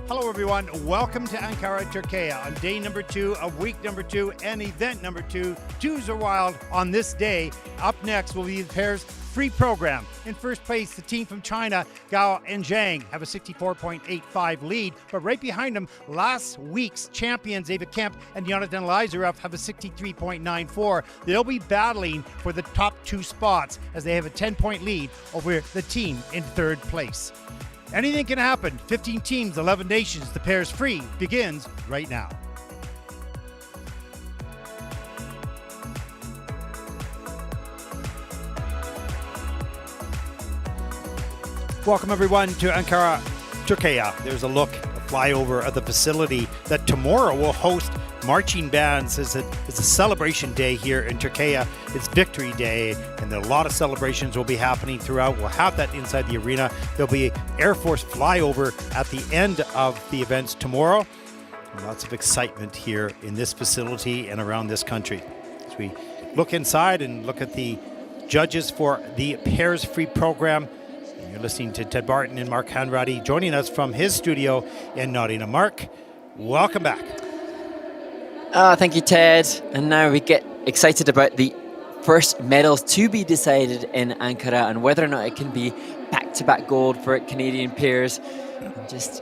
Hello everyone, welcome to Ankara, Turkey on day number 2 of week number 2 and event number 2. Twos are wild on this day. Up next will be the pair's free program. In first place, the team from China, Gao and Zhang, have a 64.85 lead, but right behind them, last week's champions, David Kemp and Jonathan Lazarev, have a 63.94. They'll be battling for the top 2 spots as they have a 10-point lead over the team in third place. Anything can happen. 15 teams, 11 nations. The pair's free begins right now. Welcome everyone to Ankara, Turkey. There's a look, a flyover of the facility that tomorrow will host marching bands. It's a celebration day here in Turkey. It's Victory Day, and a lot of celebrations will be happening throughout. We'll have that inside the arena. There'll be Air Force flyover at the end of the events tomorrow. And lots of excitement here in this facility and around this country. As we look inside and look at the judges for the Pairs Free program. And you're listening to Ted Barton and Mark Hanratty joining us from his studio in Nottingham. Mark, welcome back. Thank you, Ted. And now we get excited about the first medals to be decided in Ankara and whether or not it can be back-to-back gold for Canadian pairs. Just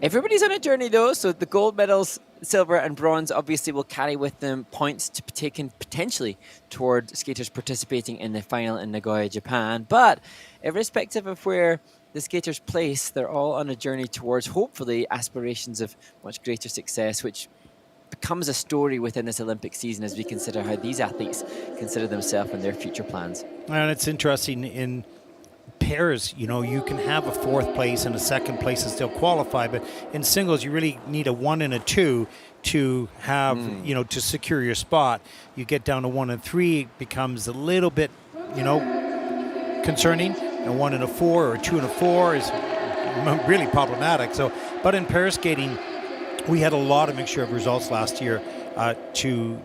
everybody's on a journey though, so the gold medals, silver and bronze, obviously will carry with them points to be taken potentially toward skaters participating in the final in Nagoya, Japan. But irrespective of where the skaters place, they're all on a journey towards hopefully aspirations of much greater success, which becomes a story within this Olympic season as we consider how these athletes consider themselves and their future plans. And it's interesting in pairs, you know, you can have a 4th place and a 2nd place and still qualify, but in singles you really need a 1 and a 2 to have, you know, to secure your spot. You get down to 1 and 3, it becomes a little bit, you know, concerning, and 1 and a 4 or 2 and a 4 is really problematic. So, but in pair skating, we had a lot of mixture of results last year to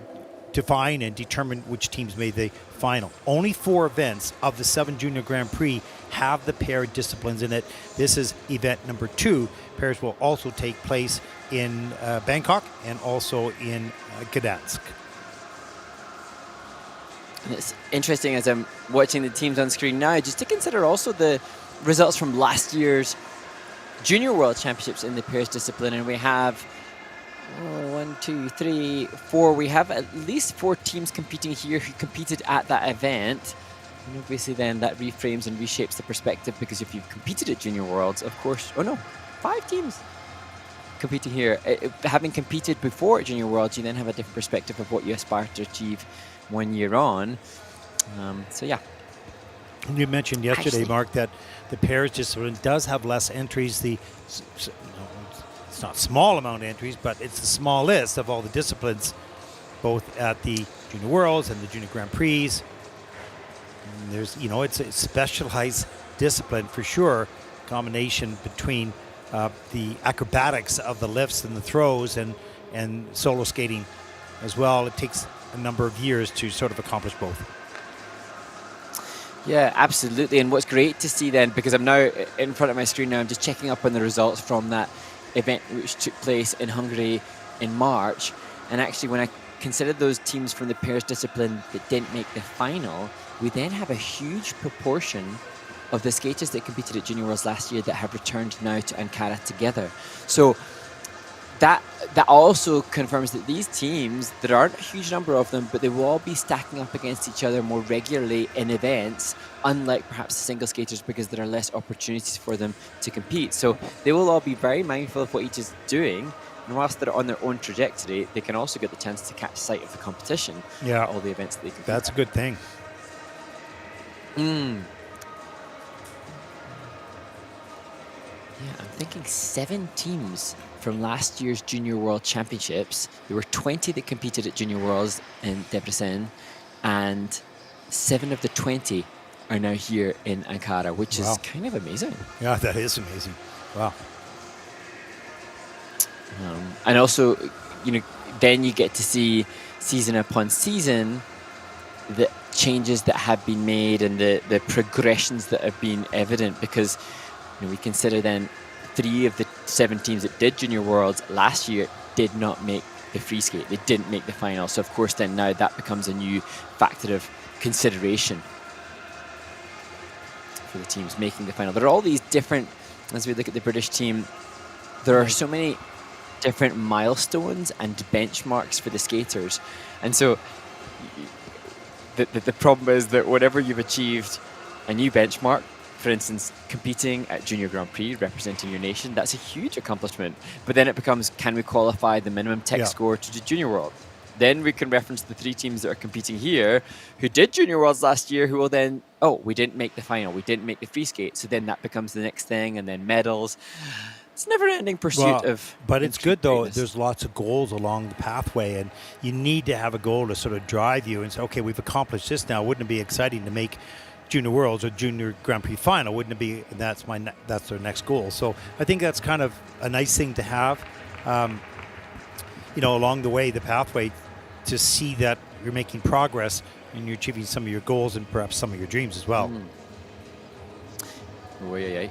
define and determine which teams made the final. Only 4 events of the 7 Junior Grand Prix have the pair disciplines in it. This is event number 2. Pairs will also take place in Bangkok and also in Gdansk. And it's interesting as I'm watching the teams on screen now, just to consider also the results from last year's Junior World Championships in the pairs discipline, and we have 1, 2, 3, 4. We have at least 4 teams competing here who competed at that event. And obviously then that reframes and reshapes the perspective, because if you've competed at Junior Worlds, of course, 5 teams competing here. Having competed before at Junior Worlds, you then have a different perspective of what you aspire to achieve 1 year on. So yeah. You mentioned yesterday, Mark, that the pairs discipline does have less entries. It's not small amount of entries, but it's the smallest of all the disciplines, both at the Junior Worlds and the Junior Grand Prix. And there's, you know, it's a specialized discipline for sure. Combination between the acrobatics of the lifts and the throws and solo skating as well. It takes a number of years to sort of accomplish both. Yeah, absolutely. And what's great to see then, because I'm now in front of my screen now, I'm just checking up on the results from that event which took place in Hungary in March. And actually, when I considered those teams from the pairs discipline that didn't make the final, we then have a huge proportion of the skaters that competed at Junior Worlds last year that have returned now to Ankara together. So that also confirms that these teams, there aren't a huge number of them, but they will all be stacking up against each other more regularly in events, unlike perhaps the single skaters, because there are less opportunities for them to compete. So they will all be very mindful of what each is doing, and whilst they're on their own trajectory, they can also get the chance to catch sight of the competition. Yeah, all the events that they compete. That's a good thing. Yeah, I'm thinking 7 teams from last year's Junior World Championships. There were 20 that competed at Junior Worlds in Debrecen, and 7 of the 20 are now here in Ankara, which is kind of amazing. Yeah, that is amazing. Wow. And also, you know, then you get to see season upon season the changes that have been made and the progressions that have been evident, because you know, we consider then 3 of the 7 teams that did Junior Worlds last year did not make the free skate. They didn't make the final. So of course then now that becomes a new factor of consideration for the teams making the final. There are all these different, as we look at the British team, there are so many different milestones and benchmarks for the skaters. And so the problem is that whenever you've achieved a new benchmark, for instance, competing at Junior Grand Prix, representing your nation, that's a huge accomplishment. But then it becomes, can we qualify the minimum tech score to the Junior World? Then we can reference the 3 teams that are competing here who did Junior Worlds last year, who will then, oh, we didn't make the final, we didn't make the free skate. So then that becomes the next thing, and then medals. It's a never-ending pursuit of. But it's good though. greatness. There's lots of goals along the pathway, and you need to have a goal to sort of drive you and say, okay, we've accomplished this now. Wouldn't it be exciting to make Junior Worlds or Junior Grand Prix final? Wouldn't it be? That's their next goal. So I think that's kind of a nice thing to have. Along the way, the pathway, to see that you're making progress and you're achieving some of your goals and perhaps some of your dreams as well. Oh, yeah.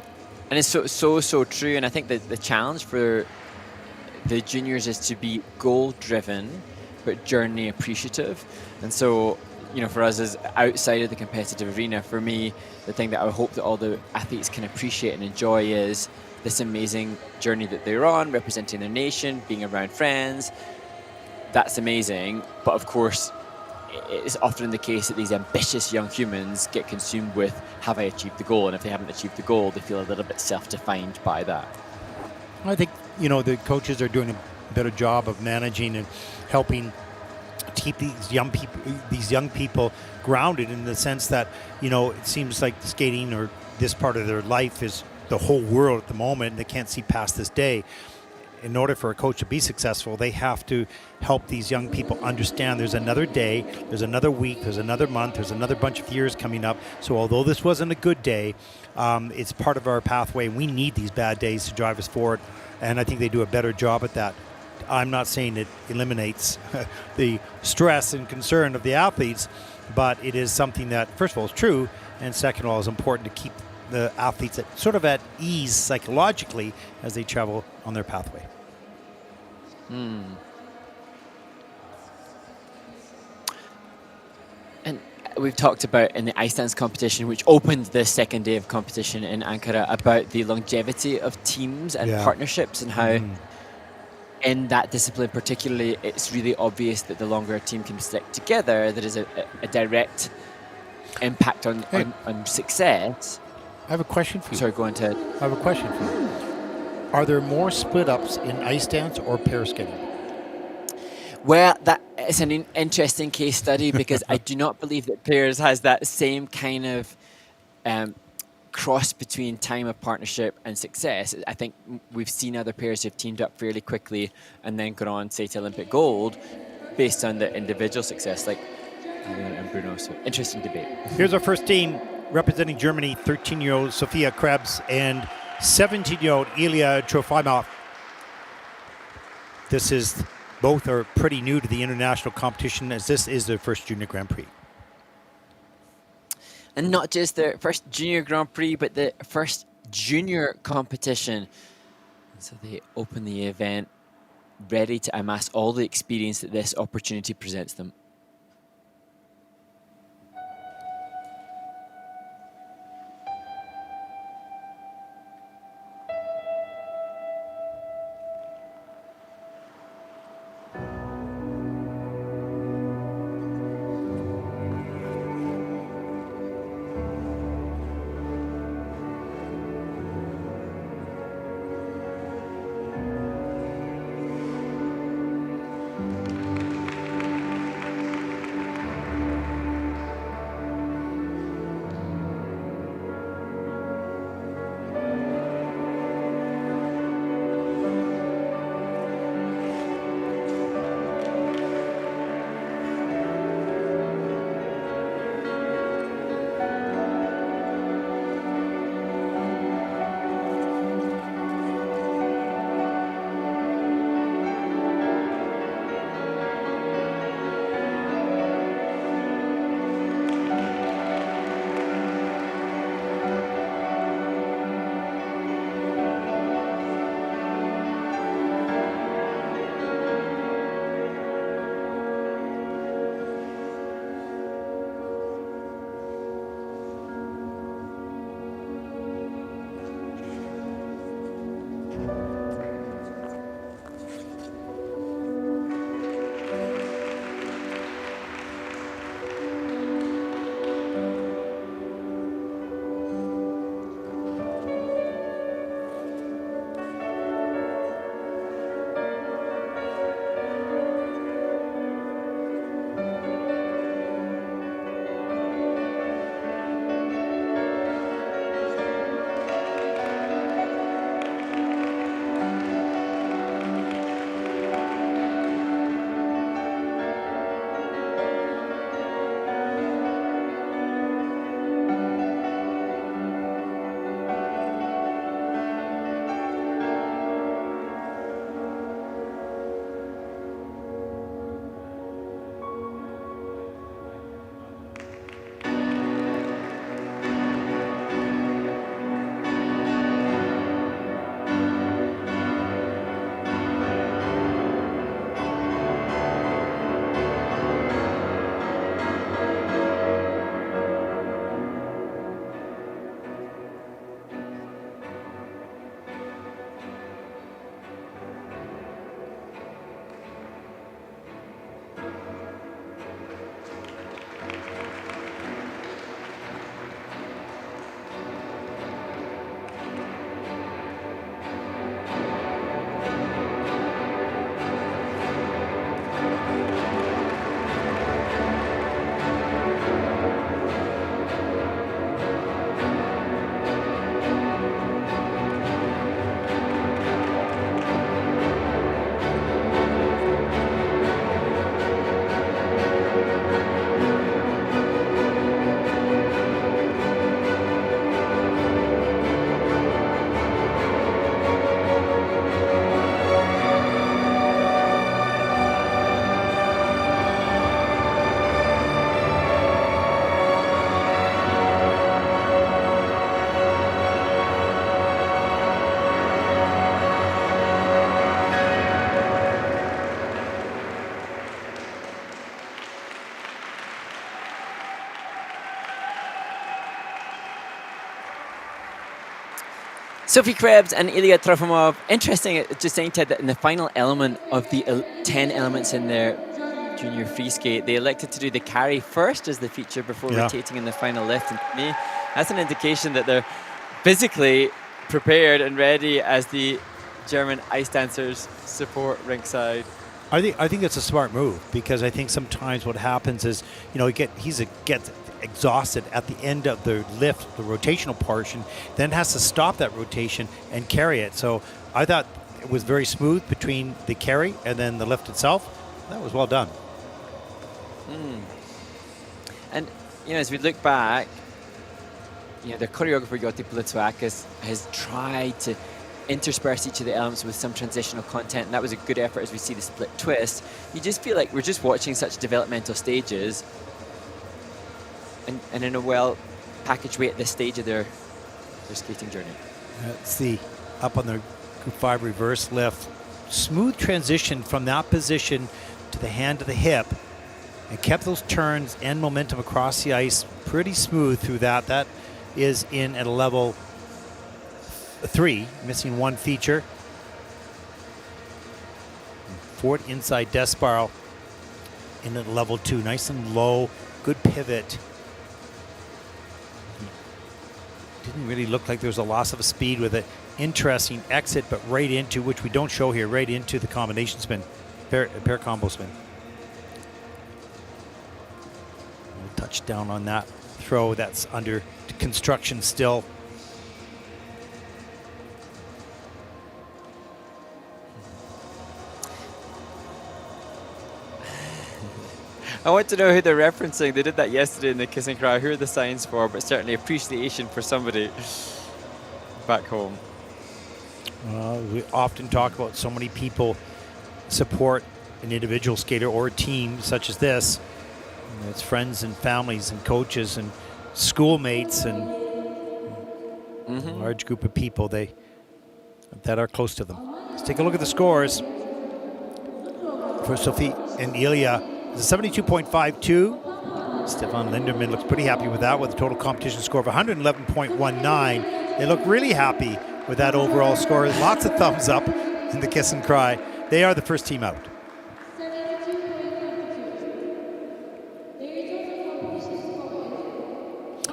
And it's so true. And I think that the challenge for the juniors is to be goal-driven, but journey appreciative. And so, for us as outside of the competitive arena, for me, the thing that I hope that all the athletes can appreciate and enjoy is this amazing journey that they're on, representing their nation, being around friends. That's amazing. But of course, it's often the case that these ambitious young humans get consumed with, have I achieved the goal? And if they haven't achieved the goal, they feel a little bit self-defined by that. I think, the coaches are doing a better job of managing and helping to keep these young people grounded, in the sense that, it seems like skating or this part of their life is the whole world at the moment, and they can't see past this day. In order for a coach to be successful, they have to help these young people understand there's another day, there's another week, there's another month, there's another bunch of years coming up. So although this wasn't a good day, it's part of our pathway. We need these bad days to drive us forward, and I think they do a better job at that. I'm not saying it eliminates the stress and concern of the athletes, but it is something that, first of all, is true, and second of all, is important to keep the athletes at ease psychologically as they travel on their pathway. And we've talked about in the ice dance competition, which opened the second day of competition in Ankara, about the longevity of teams and partnerships, and how in that discipline particularly, it's really obvious that the longer a team can stick together, there is a direct impact on success. I have a question for you. Sorry, go on, Ted. I have a question for you. Are there more split-ups in ice dance or pair skating? Well, that is an interesting case study, because I do not believe that pairs has that same kind of cross between time of partnership and success. I think we've seen other pairs who've teamed up fairly quickly and then gone on, say, to Olympic gold based on the individual success, like Julian and Bruno. So interesting debate. Here's our first team representing Germany: 13-year-old Sophia Krebs and 17-year-old Ilya Trofimov. Both are pretty new to the international competition, as this is their first Junior Grand Prix. And not just their first Junior Grand Prix, but the first junior competition. So they open the event ready to amass all the experience that this opportunity presents them. Sophie Krebs and Ilya Trofimov. Interesting, just saying, Ted, that in the final element of the 10 elements in their junior free skate, they elected to do the carry first as the feature before rotating in the final lift. And to me, that's an indication that they're physically prepared and ready as the German ice dancers support ringside. I think it's a smart move, because I think sometimes what happens is, he gets exhausted at the end of the lift, the rotational portion, then has to stop that rotation and carry it. So I thought it was very smooth between the carry and then the lift itself. That was well done. And as we look back, the choreographer Joti Politsuakis has tried to intersperse each of the elements with some transitional content, and that was a good effort as we see the split twist. You just feel like we're just watching such developmental stages, and in a well packaged way at this stage of their skating journey. Let's see, up on the group 5 reverse lift, smooth transition from that position to the hand to the hip, and kept those turns and momentum across the ice pretty smooth through that. That is in at a level 3, missing one feature. Forward inside death spiral in at level 2, nice and low, good pivot. Didn't really look like there was a loss of speed with it. Interesting exit, but right into, which we don't show here, right into the combination spin, pair combo spin. We'll touch down on that throw. That's under construction still. I want to know who they're referencing. They did that yesterday in the Kiss and Cry. Who are the signs for? But certainly appreciation for somebody back home. We often talk about so many people support an individual skater or a team such as this. It's friends and families and coaches and schoolmates and a large group of people that are close to them. Let's take a look at the scores. For Sophie and Ilya, it's a 72.52. Stefan Linderman looks pretty happy with that, with a total competition score of 111.19. They look really happy with that overall score. Lots of thumbs up in the Kiss and Cry. They are the first team out.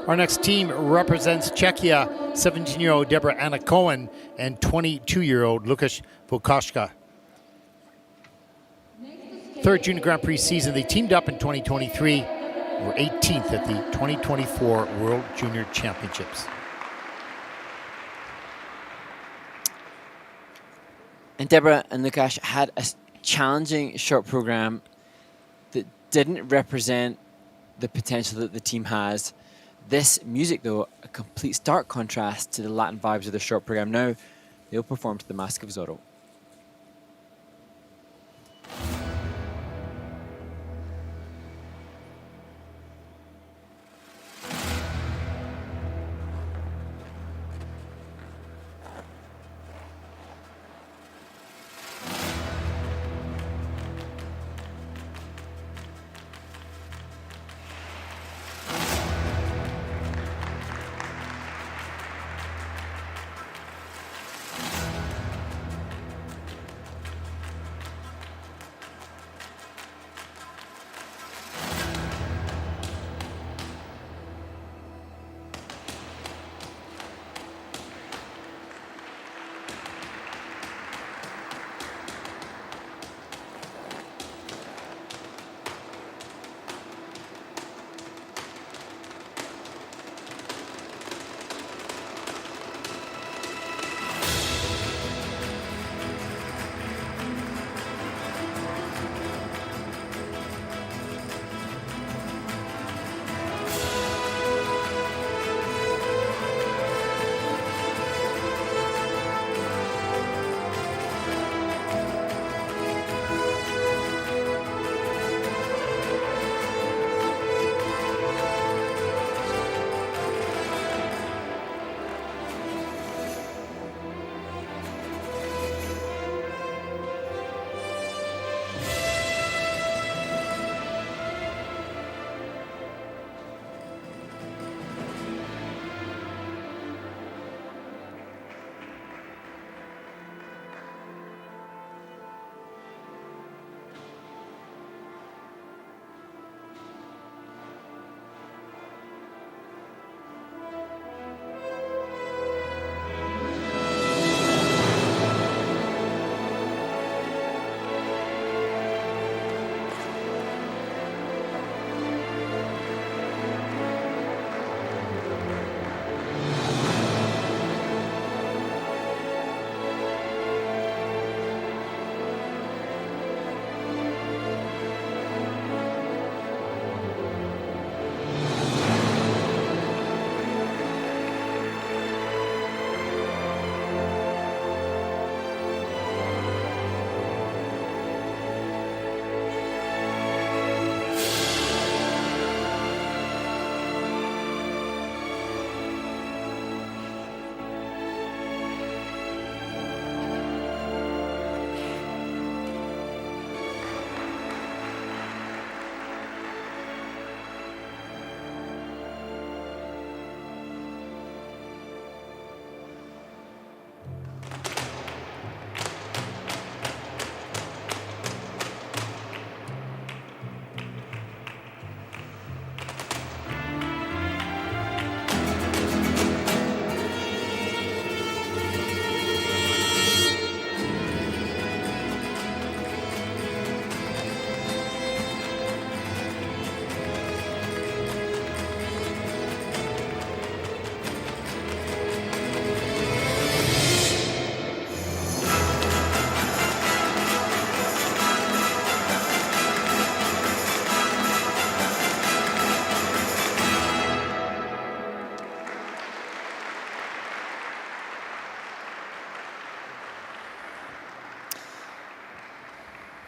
Our next team represents Czechia, 17-year-old Deborah Anna Cohen and 22-year-old Lukáš Vukoška. Third Junior Grand Prix season. They teamed up in 2023. Were 18th at the 2024 World Junior Championships. And Deborah and Lukáš had a challenging short program that didn't represent the potential that the team has. This music, though, a complete stark contrast to the Latin vibes of the short program. Now they'll perform to the Mask of Zorro.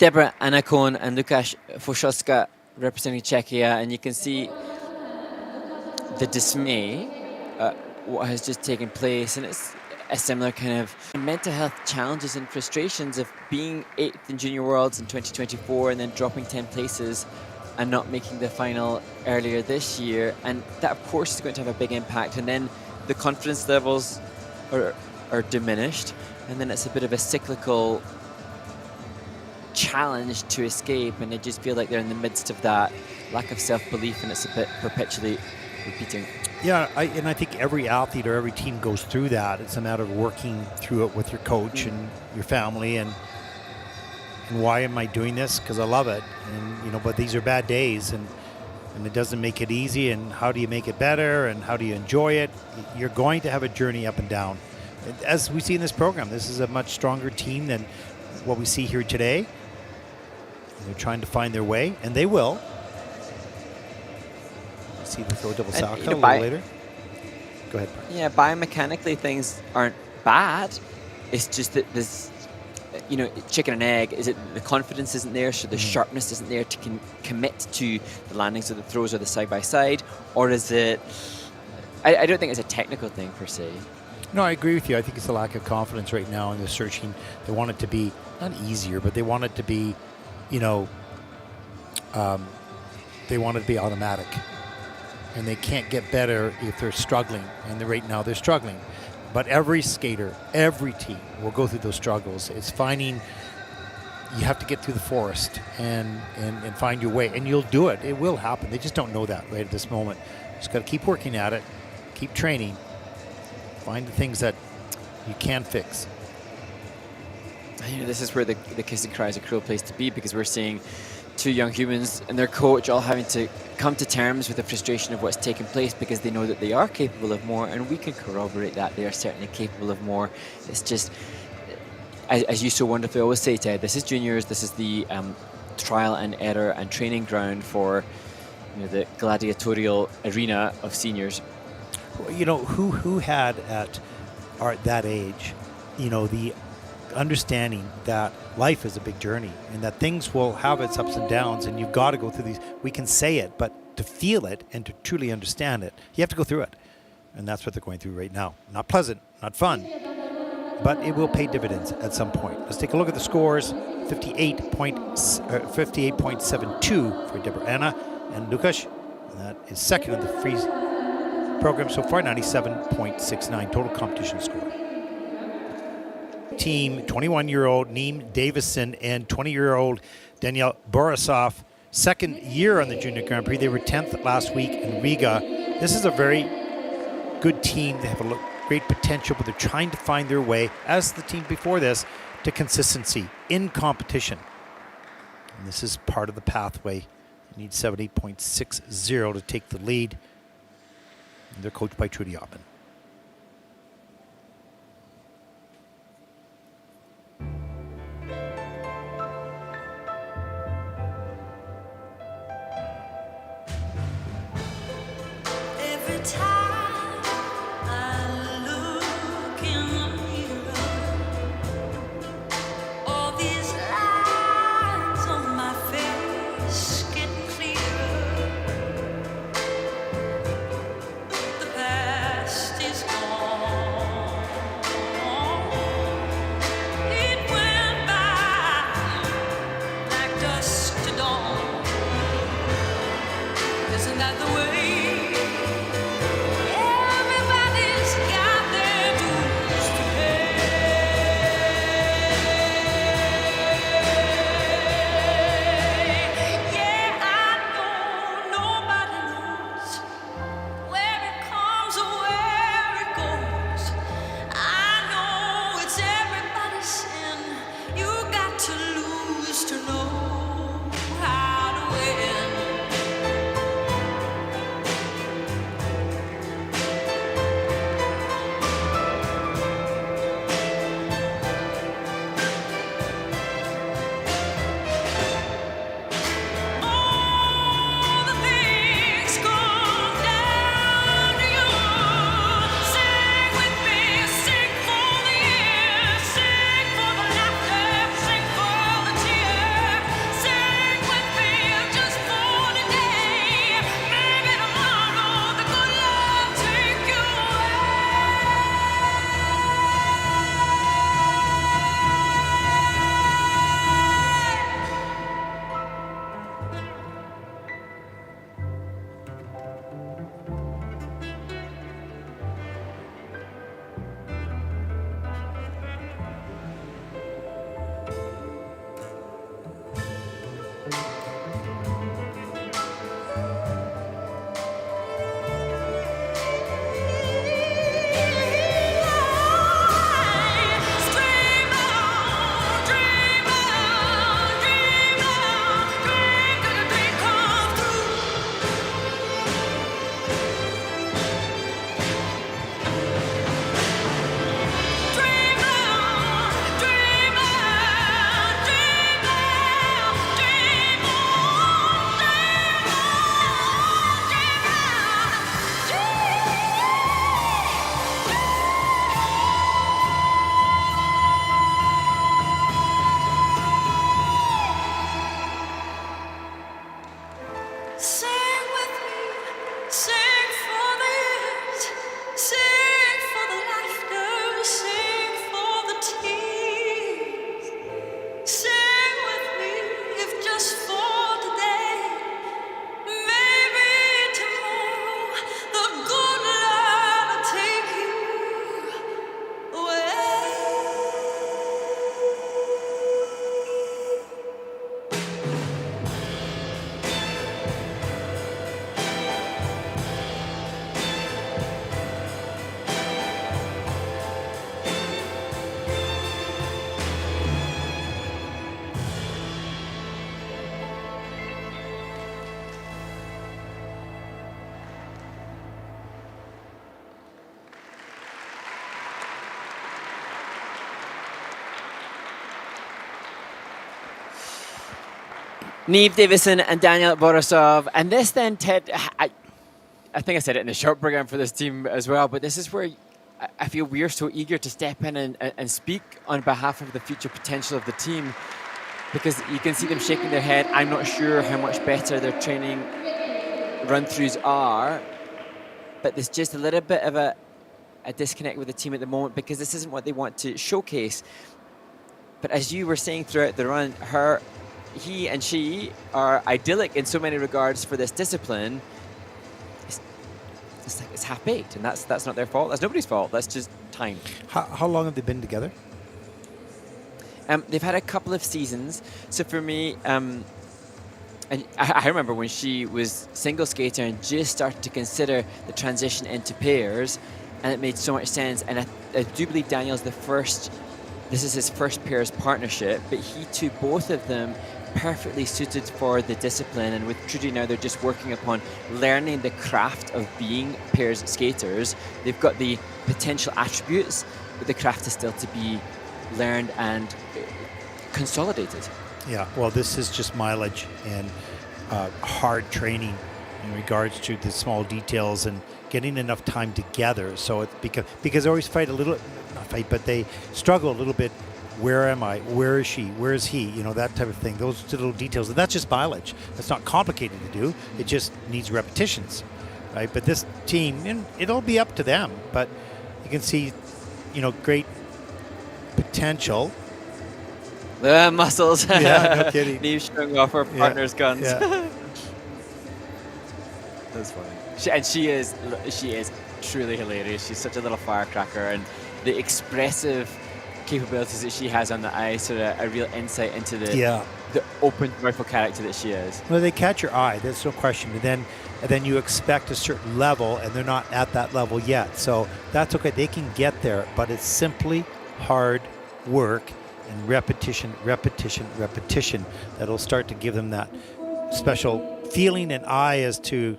Deborah Anakon and Lukasz Foszowska representing Czechia, and you can see the dismay what has just taken place, and it's a similar kind of mental health challenges and frustrations of being 8th in Junior Worlds in 2024 and then dropping 10 places and not making the final earlier this year, and that of course is going to have a big impact, and then the confidence levels are diminished, and then it's a bit of a cyclical challenge to escape, and they just feel like they're in the midst of that lack of self-belief, and it's a bit perpetually repeating. Yeah, I think every athlete or every team goes through that. It's a matter of working through it with your coach and your family, and why am I doing this? Because I love it, and but these are bad days, and it doesn't make it easy. And how do you make it better? And how do you enjoy it? You're going to have a journey up and down. As we see in this program, this is a much stronger team than what we see here today. They're trying to find their way, and they will. See the throw double sock a little later. Go ahead, Brian. Yeah, biomechanically things aren't bad. It's just that there's, chicken and egg. Is it the confidence isn't there, so the sharpness isn't there to commit to the landings of the throws or the side by side, or is it? I don't think it's a technical thing per se. No, I agree with you. I think it's a lack of confidence right now, and they're searching. They want it to be not easier, but they want it to be, they want it to be automatic. And they can't get better if they're struggling. And right now they're struggling. But every skater, every team will go through those struggles. It's finding, you have to get through the forest and find your way. And you'll do it. It will happen. They just don't know that right at this moment. Just got to keep working at it, keep training, find the things that you can fix. This is where the kiss and cry is a cruel place to be, because we're seeing two young humans and their coach all having to come to terms with the frustration of what's taken place, because they know that they are capable of more, and we can corroborate that. They are certainly capable of more. It's just, as you so wonderfully always say, Ted, this is juniors, this is the trial and error and training ground for the gladiatorial arena of seniors. Who had at that age, the understanding that life is a big journey and that things will have its ups and downs, and you've got to go through these. We can say it, but to feel it and to truly understand it, you have to go through it. And that's what they're going through right now. Not pleasant, not fun, but it will pay dividends at some point. Let's take a look at the scores. 58.72 for Deborah Anna and Lukasz. And that is second in the free program so far, 97.69 total competition score. Team 21-year-old Neem Davison and 20-year-old Daniel Borisov, second year on the Junior Grand Prix. They were 10th last week in Riga. This is a very good team. They have a great potential, but they're trying to find their way, as the team before this, to consistency in competition. And this is part of the pathway. You need 70.60 to take the lead. And they're coached by Trudy Oppen. Neve Davison and Daniel Borisov. And this then, Ted, I think I said it in the short program for this team as well, but this is where I feel we're so eager to step in and speak on behalf of the future potential of the team, because you can see them shaking their head. I'm not sure how much better their training run-throughs are, but there's just a little bit of a disconnect with the team at the moment because this isn't what they want to showcase. But as you were saying throughout the run, he and she are idyllic in so many regards for this discipline. It's half-baked, and that's not their fault. That's nobody's fault. That's just time. How long have they been together? They've had a couple of seasons. So for me, and I remember when she was single skater and just started to consider the transition into pairs, and it made so much sense. And I do believe Daniel's this is his first pairs partnership, but he too, both of them, perfectly suited for the discipline. And with Trudy now, they're just working upon learning the craft of being pairs skaters. They've got the potential attributes, but the craft is still to be learned and consolidated. Yeah, well, this is just mileage and hard training in regards to the small details and getting enough time together. So it's because they always fight a little, not fight, but they struggle a little bit. Where am I? Where is she? Where is he? You know, that type of thing. Those little details. And that's just mileage. That's not complicated to do. It just needs repetitions, right? But this team, and it'll be up to them. But you can see, great potential. The muscles. Yeah, no kidding. Neve showing off her partner's guns. Yeah. That's funny. She is truly hilarious. She's such a little firecracker, and the expressive capabilities that she has on the ice are a real insight into the open, joyful character that she is. Well, they catch your eye. There's no question. And then you expect a certain level, and they're not at that level yet. So that's okay. They can get there, but it's simply hard work and repetition that'll start to give them that special feeling and eye as to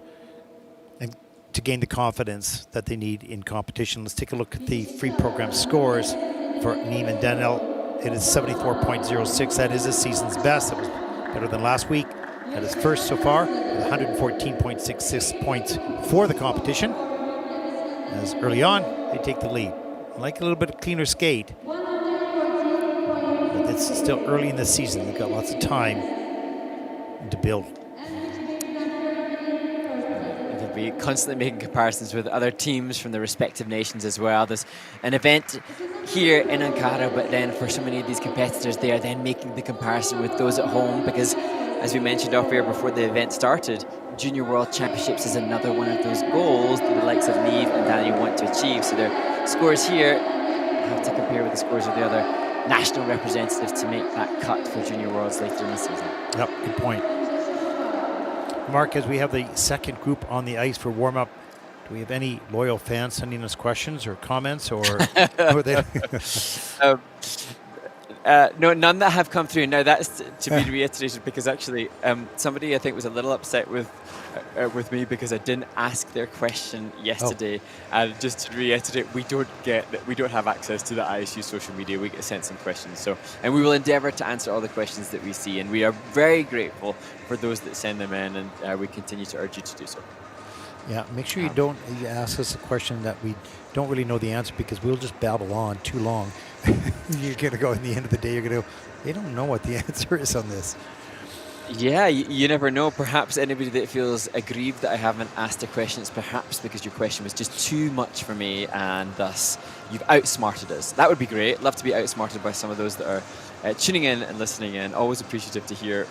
gain the confidence that they need in competition. Let's take a look at the free program scores for Neve and Daniel. It is 74.06. That is the season's best. That was better than last week. That is first so far, with 114.66 points for the competition. As early on, they take the lead. I like a little bit of cleaner skate, but it's still early in the season. They've got lots of time to build. They'll be constantly making comparisons with other teams from the respective nations as well. There's an event here in Ankara, but then for so many of these competitors, they are then making the comparison with those at home because, as we mentioned off air before the event started, Junior World Championships is another one of those goals that the likes of Neve and Daniel want to achieve. So their scores here have to compare with the scores of the other national representatives to make that cut for Junior Worlds later in the season. Yep, good point. Mark, as we have the second group on the ice for warm-up, do we have any loyal fans sending us questions or comments, or they? No, none that have come through. Now that's to be reiterated because actually somebody I think was a little upset with me because I didn't ask their question yesterday. And just to reiterate, we don't have access to the ISU social media. We get sent some questions, and we will endeavour to answer all the questions that we see, and we are very grateful for those that send them in, and we continue to urge you to do so. Yeah, make sure you ask us a question that we don't really know the answer, because we'll just babble on too long. You're going to go, in the end of the day, they don't know what the answer is on this. Yeah, you never know. Perhaps anybody that feels aggrieved that I haven't asked a question, it's perhaps because your question was just too much for me, and thus you've outsmarted us. That would be great. Love to be outsmarted by some of those that are tuning in and listening in. Always appreciative to hear,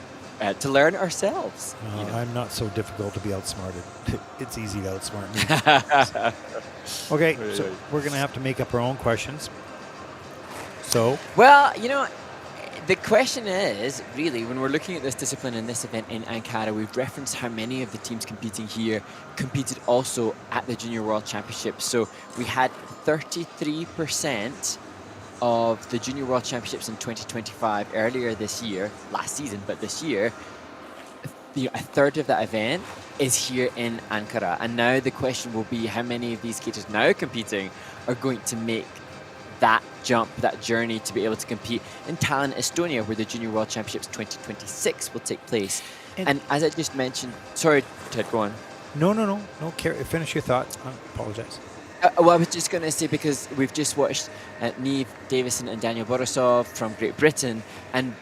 to learn ourselves. I'm not so difficult to be outsmarted. It's easy to outsmart me. Okay, so we're going to have to make up our own questions. So? Well, the question is, really, when we're looking at this discipline and this event in Ankara, we've referenced how many of the teams competing here competed also at the Junior World Championships. So we had 33% of the Junior World Championships in 2025 earlier this year, last season, but this year, a third of that event is here in Ankara. And now the question will be how many of these skaters now competing are going to make that jump, that journey to be able to compete in Tallinn, Estonia, where the Junior World Championships 2026 will take place. And as I just mentioned, sorry, Ted, go on. No. Finish your thoughts. I apologize. Well, I was just going to say, because we've just watched Niamh Davison and Daniel Borisov from Great Britain, and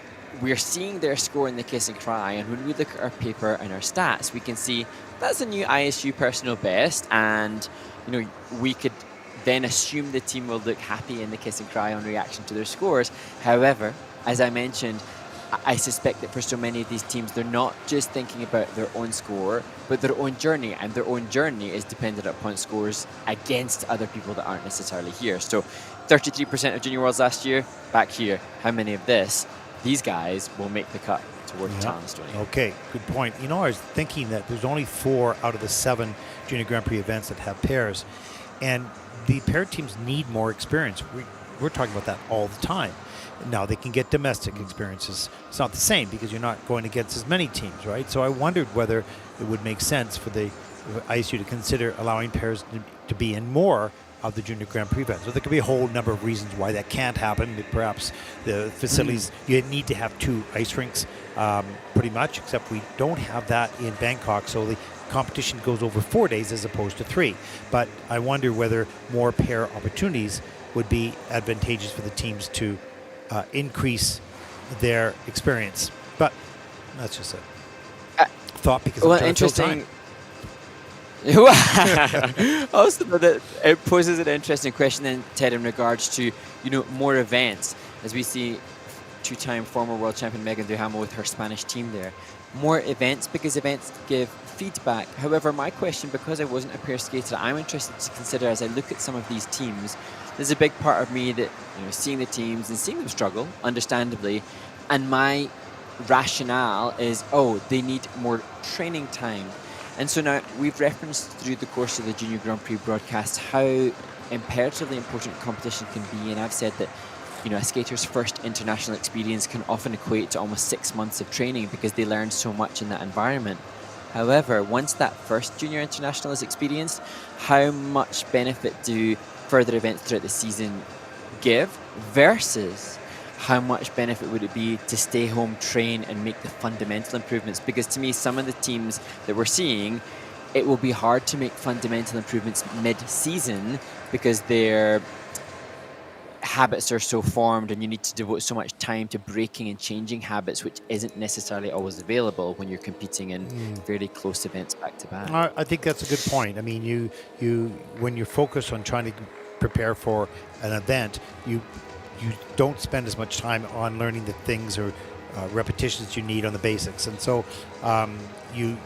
we're seeing their score in the kiss and cry. And when we look at our paper and our stats, we can see that's a new ISU personal best. And, we could then assume the team will look happy in the kiss and cry on reaction to their scores. However, as I mentioned, I suspect that for so many of these teams, they're not just thinking about their own score, but their own journey. And their own journey is dependent upon scores against other people that aren't necessarily here. So 33% of Junior Worlds last year, back here. How many of these guys will make the cut towards Tallinn, Estonia? Okay, good point. I was thinking that there's only 4 out of the 7 Junior Grand Prix events that have pairs. And the pair teams need more experience. We're talking about that all the time. Now, they can get domestic experiences. It's not the same because you're not going against as many teams, right? So I wondered whether it would make sense for the ISU to consider allowing pairs to be in more of the Junior Grand Prix events. So there could be a whole number of reasons why that can't happen. Perhaps the facilities, you need to have 2 ice rinks pretty much, except we don't have that in Bangkok. So the competition goes over 4 days as opposed to 3. But I wonder whether more pair opportunities would be advantageous for the teams to increase their experience. But that's just a thought, because well, I'm trying to fill interesting. time. Also, that it poses an interesting question then, Ted, in regards to more events, as we see 2-time former world champion Megan Duhamel with her Spanish team there. More events, because events give feedback. However, my question, because I wasn't a pair skater, I'm interested to consider as I look at some of these teams. There's a big part of me that seeing the teams and seeing them struggle, understandably, and my rationale is, they need more training time. And so now we've referenced through the course of the Junior Grand Prix broadcast how imperatively important competition can be, and I've said that a skater's first international experience can often equate to almost 6 months of training because they learn so much in that environment. However, once that first junior international is experienced, how much benefit do further events throughout the season give versus how much benefit would it be to stay home, train, and make the fundamental improvements? Because to me, some of the teams that we're seeing, it will be hard to make fundamental improvements mid-season because their habits are so formed, and you need to devote so much time to breaking and changing habits, which isn't necessarily always available when you're competing in fairly close events back to back. I think that's a good point. I mean, you when you're focused on trying to prepare for an event, you don't spend as much time on learning the things or repetitions you need on the basics, and so you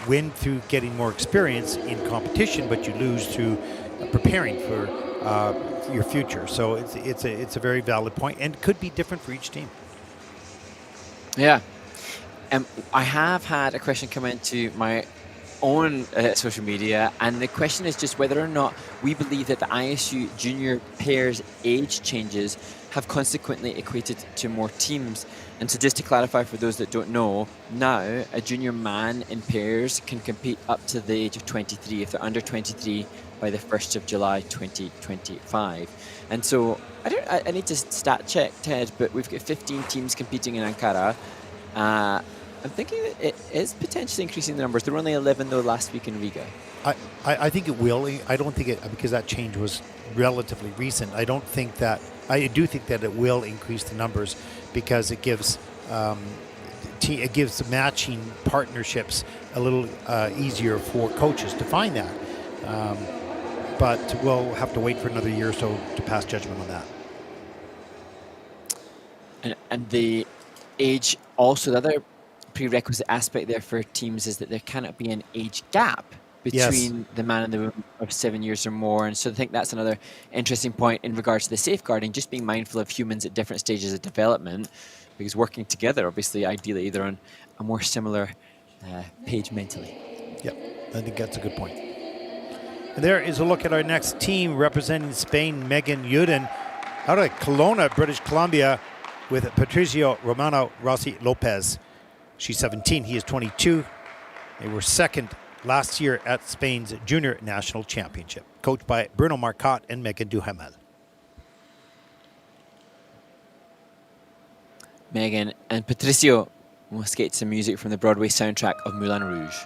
win through getting more experience in competition, but you lose through preparing for your future. So it's a very valid point, and could be different for each team. Yeah. I have had a question come into my own social media, and the question is just whether or not we believe that the ISU junior pairs age changes have consequently equated to more teams. And so just to clarify for those that don't know, now a junior man in pairs can compete up to the age of 23 if they're under 23 by the 1st of July 2025. And so I need to stat check, Ted, but we've got 15 teams competing in Ankara. I'm thinking that it is potentially increasing the numbers. There were only 11 though last week in Riga. I think it will. I don't think it, because that change was relatively recent. I do think that it will increase the numbers, because it gives matching partnerships a little easier for coaches to find that. But we'll have to wait for another year or so to pass judgment on that. And the age, also the other prerequisite aspect there for teams is that there cannot be an age gap between the man and the woman of 7 years or more. And so I think that's another interesting point in regards to the safeguarding, just being mindful of humans at different stages of development, because working together, obviously, ideally, either on a more similar page mentally. Yep, I think that's a good point. And there is a look at our next team representing Spain, Megan Uden, out of Kelowna, British Columbia, with Patricio Romano Rossi Lopez. She's 17, he is 22. They were second last year at Spain's Junior National Championship, coached by Bruno Marcotte and Megan Duhamel. Megan and Patricio will skate to music from the Broadway soundtrack of Moulin Rouge.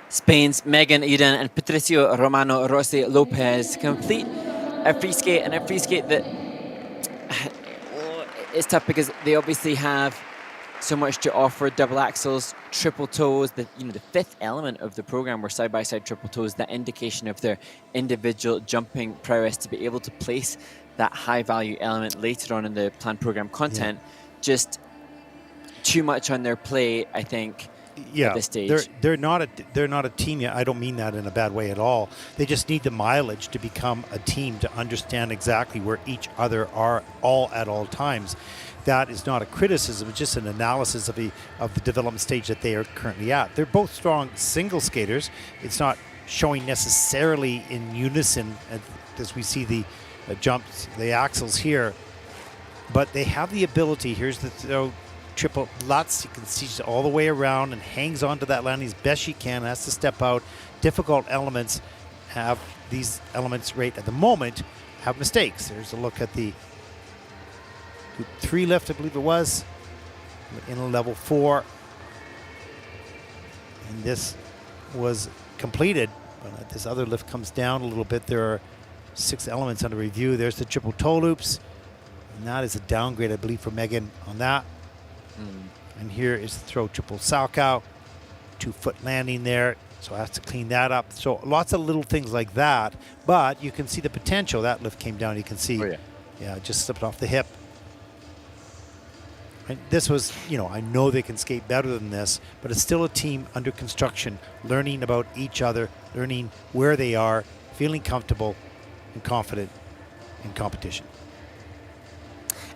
Spain's Megan Eden and Patricio Romano Rossi Lopez complete a free skate, and a free skate that is tough because they obviously have so much to offer. Double axels, triple toes, the fifth element of the program were side-by-side triple toes, that indication of their individual jumping prowess to be able to place that high-value element later on in the planned program content. Yeah. Just too much on their plate, I think. Yeah, at this stage. They're not a team yet. I don't mean that in a bad way at all. They just need the mileage to become a team, to understand exactly where each other are all at all times. That is not a criticism; it's just an analysis of the development stage that they are currently at. They're both strong single skaters. It's not showing necessarily in unison as we see the jumps, the axles here, but they have the ability. Here's the throw. Triple Lutz, you can see she's all the way around and hangs on to that landing as best she can, has to step out. Difficult elements have these elements right at the moment have mistakes. There's a look at the Group 3 lift, I believe it was, in a level 4. And this was completed, but this other lift comes down a little bit. There are 6 elements under review. There's the triple toe loops, and that is a downgrade, I believe, for Megan on that. And here is the throw triple salchow, 2-foot landing there, so I have to clean that up. So lots of little things like that, but you can see the potential. That lift came down, you can see, yeah, just slipped off the hip. And this was, you know, I know they can skate better than this, but it's still a team under construction, learning about each other, learning where they are, feeling comfortable and confident in competition.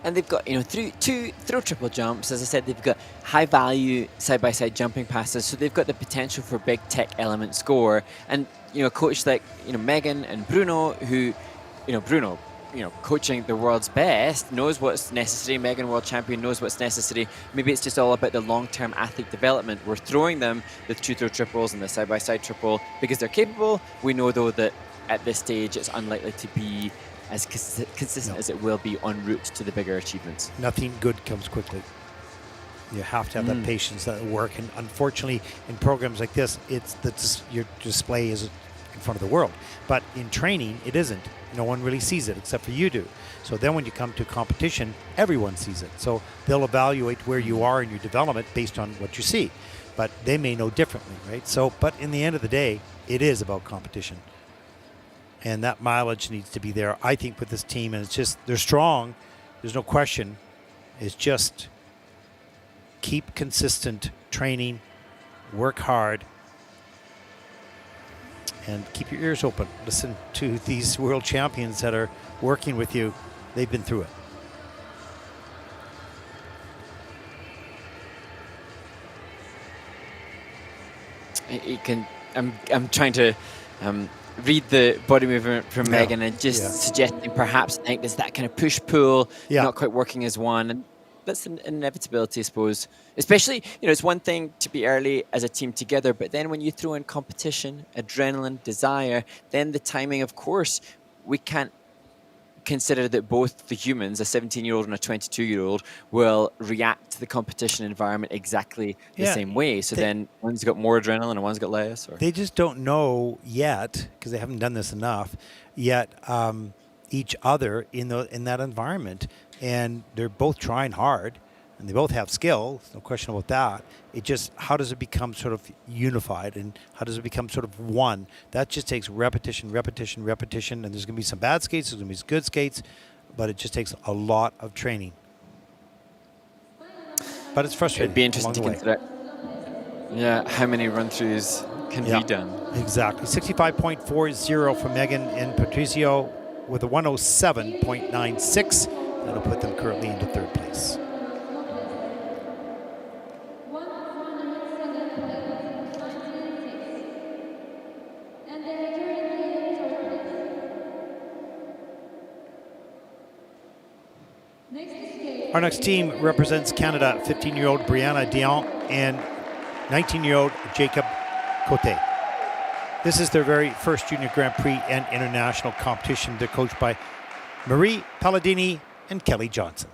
And they've got, you know, two throw triple jumps. As I said, they've got high value side-by-side jumping passes, so they've got the potential for big tech element score. And, you know, a coach like, you know, Megan and Bruno, who, you know, Bruno, you know, coaching the world's best, knows what's necessary. Megan, world champion, knows what's necessary. Maybe it's just all about the long-term athlete development. We're throwing them the 2 throw triples and the side-by-side triple because they're capable. We know, though, that at this stage it's unlikely to be as consistent as it will be en route to the bigger achievements. Nothing good comes quickly. You have to have that patience, that work. And unfortunately, in programs like this, it's your display is in front of the world. But in training, it isn't. No one really sees it except for you do. So then when you come to competition, everyone sees it. So they'll evaluate where you are in your development based on what you see. But they may know differently, right? So, but in the end of the day, it is about competition. And that mileage needs to be there, I think, with this team. And it's just, they're strong. There's no question. It's just keep consistent training, work hard, and keep your ears open. Listen to these world champions that are working with you. They've been through it. I'm trying to read the body movement from Megan and just suggesting perhaps I think there's that kind of push-pull, not quite working as one. And that's an inevitability, I suppose. Especially, you know, it's one thing to be early as a team together, but then when you throw in competition, adrenaline, desire, then the timing, of course, we can't consider that both the humans, a 17-year-old and a 22-year-old, will react to the competition environment exactly the same way. So then one's got more adrenaline and one's got less. Or? They just don't know yet, because they haven't done this enough, yet each other in that environment. And they're both trying hard, and they both have skill, no question about that. It just, how does it become sort of unified, and how does it become sort of one? That just takes repetition, repetition, repetition, and there's going to be some bad skates, there's going to be good skates, but it just takes a lot of training. But it's frustrating. It'd be interesting to consider, how many run-throughs can be done. Exactly. 65.40 for Megan and Patricio with a 107.96. That'll put them currently into 3rd place. Our next team represents Canada, 15-year-old Brianna Dion and 19-year-old Jacob Cote. This is their very first Junior Grand Prix and international competition. They're coached by Marie Palladini and Kelly Johnson.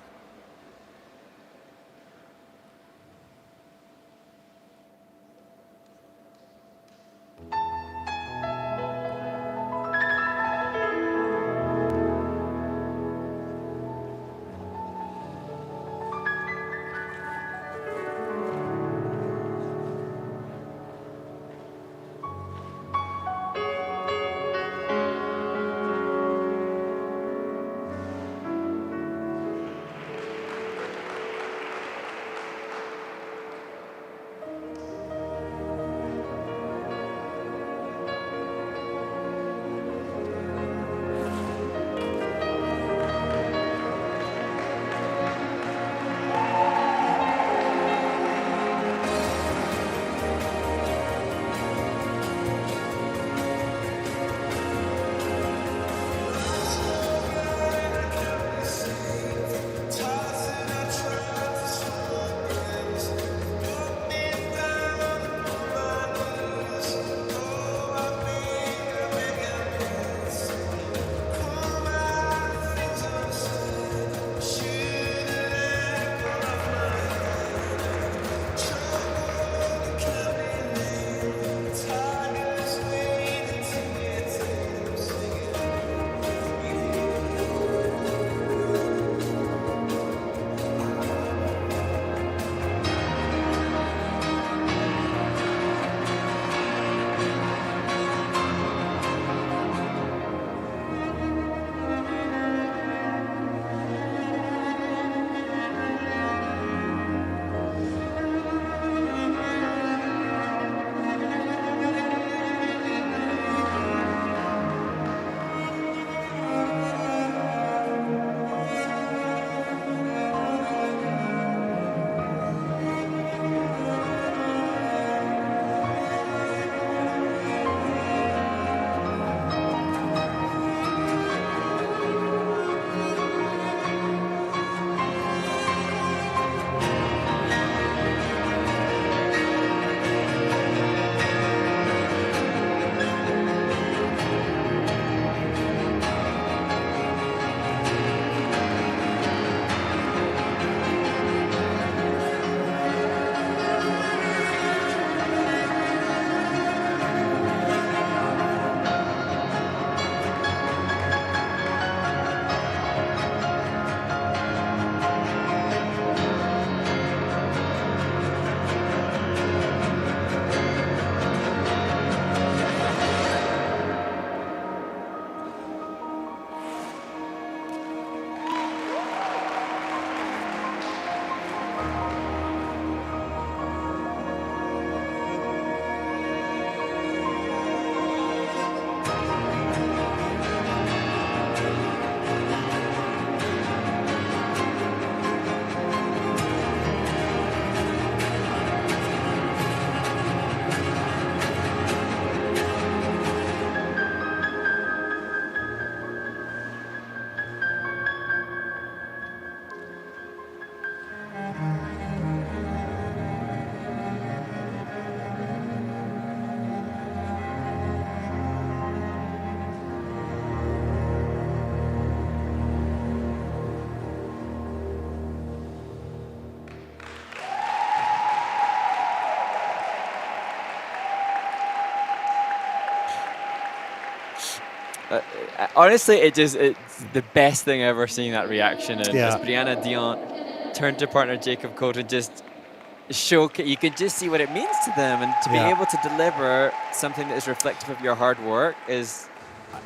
Honestly, it's the best thing ever seeing that reaction. And as Yeah. Brianna Dion turned to partner Jacob Colton, just you could just see what it means to them. And to be Yeah. able to deliver something that is reflective of your hard work is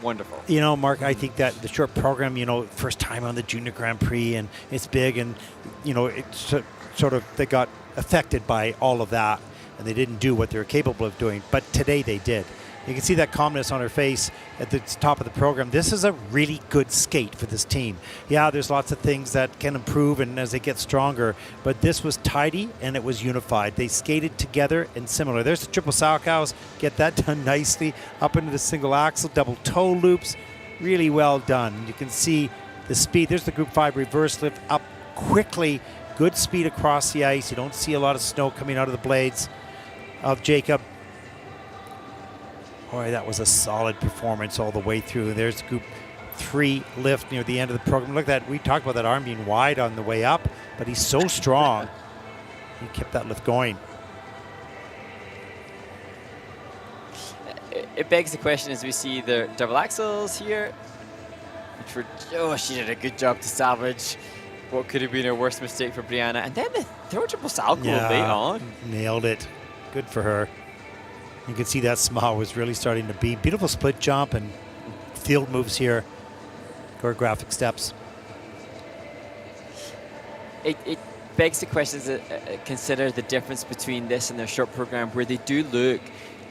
wonderful. You know, Mark, I think that the short program, first time on the Junior Grand Prix, and it's big, and, it's sort of, they got affected by all of that, and they didn't do what they were capable of doing. But today they did. You can see that calmness on her face at the top of the program. This is a really good skate for this team. Yeah, there's lots of things that can improve and as they get stronger, but this was tidy and it was unified. They skated together and similar. There's the triple Salchows. Get that done nicely. Up into the single axle, double toe loops. Really well done. You can see the speed. There's the Group 5 reverse lift up quickly. Good speed across the ice. You don't see a lot of snow coming out of the blades of Jacob. Boy, that was a solid performance all the way through. There's Group 3 lift near the end of the program. Look at that. We talked about that arm being wide on the way up, but he's so strong. He kept that lift going. It begs the question as we see the double axles here, which she did a good job to salvage what could have been a worse mistake for Brianna. And then the third triple Salchow late on. Nailed it. Good for her. You can see that smile was really starting to beam. Beautiful split jump and field moves here. Choreographic steps. It begs the question to consider the difference between this and their short program, where they do look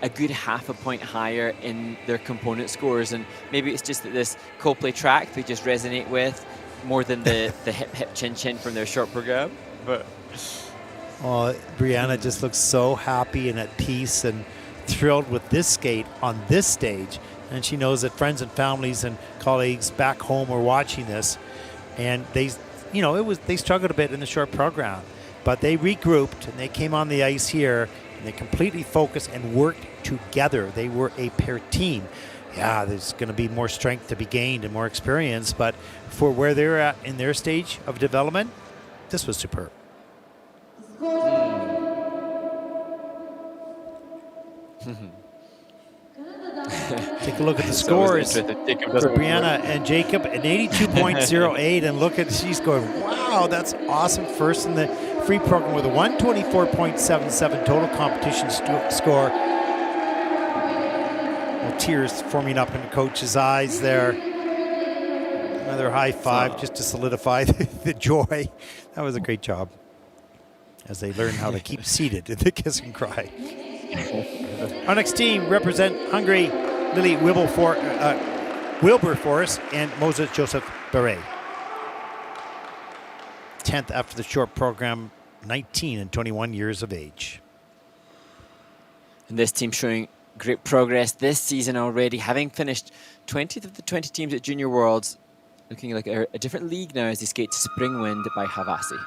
a good half a point higher in their component scores. And maybe it's just that this Coldplay track they just resonate with more than the hip hip chin chin from their short program. But Brianna just looks so happy and at peace and thrilled with this skate on this stage, and she knows that friends and families and colleagues back home are watching this, and they struggled a bit in the short program, but they regrouped and they came on the ice here and they completely focused and worked together. They were a pair team. Yeah, there's going to be more strength to be gained and more experience, but for where they're at in their stage of development, this was superb. Take a look at the scores for Brianna and Jacob, an 82.08, and look at, she's going, wow, that's awesome. First in the free program with a 124.77 total competition score. Well, tears forming up in the coach's eyes there. Another high five just to solidify the joy. That was a great job as they learn how to keep seated in the kiss and cry. Our next team represent Hungary, Lily Wilberforce and Moses Joseph Beret. 10th after the short program, 19 and 21 years of age. And this team showing great progress this season already, having finished 20th of the 20 teams at Junior Worlds, looking like a different league now as they skate to Spring Wind by Havasi.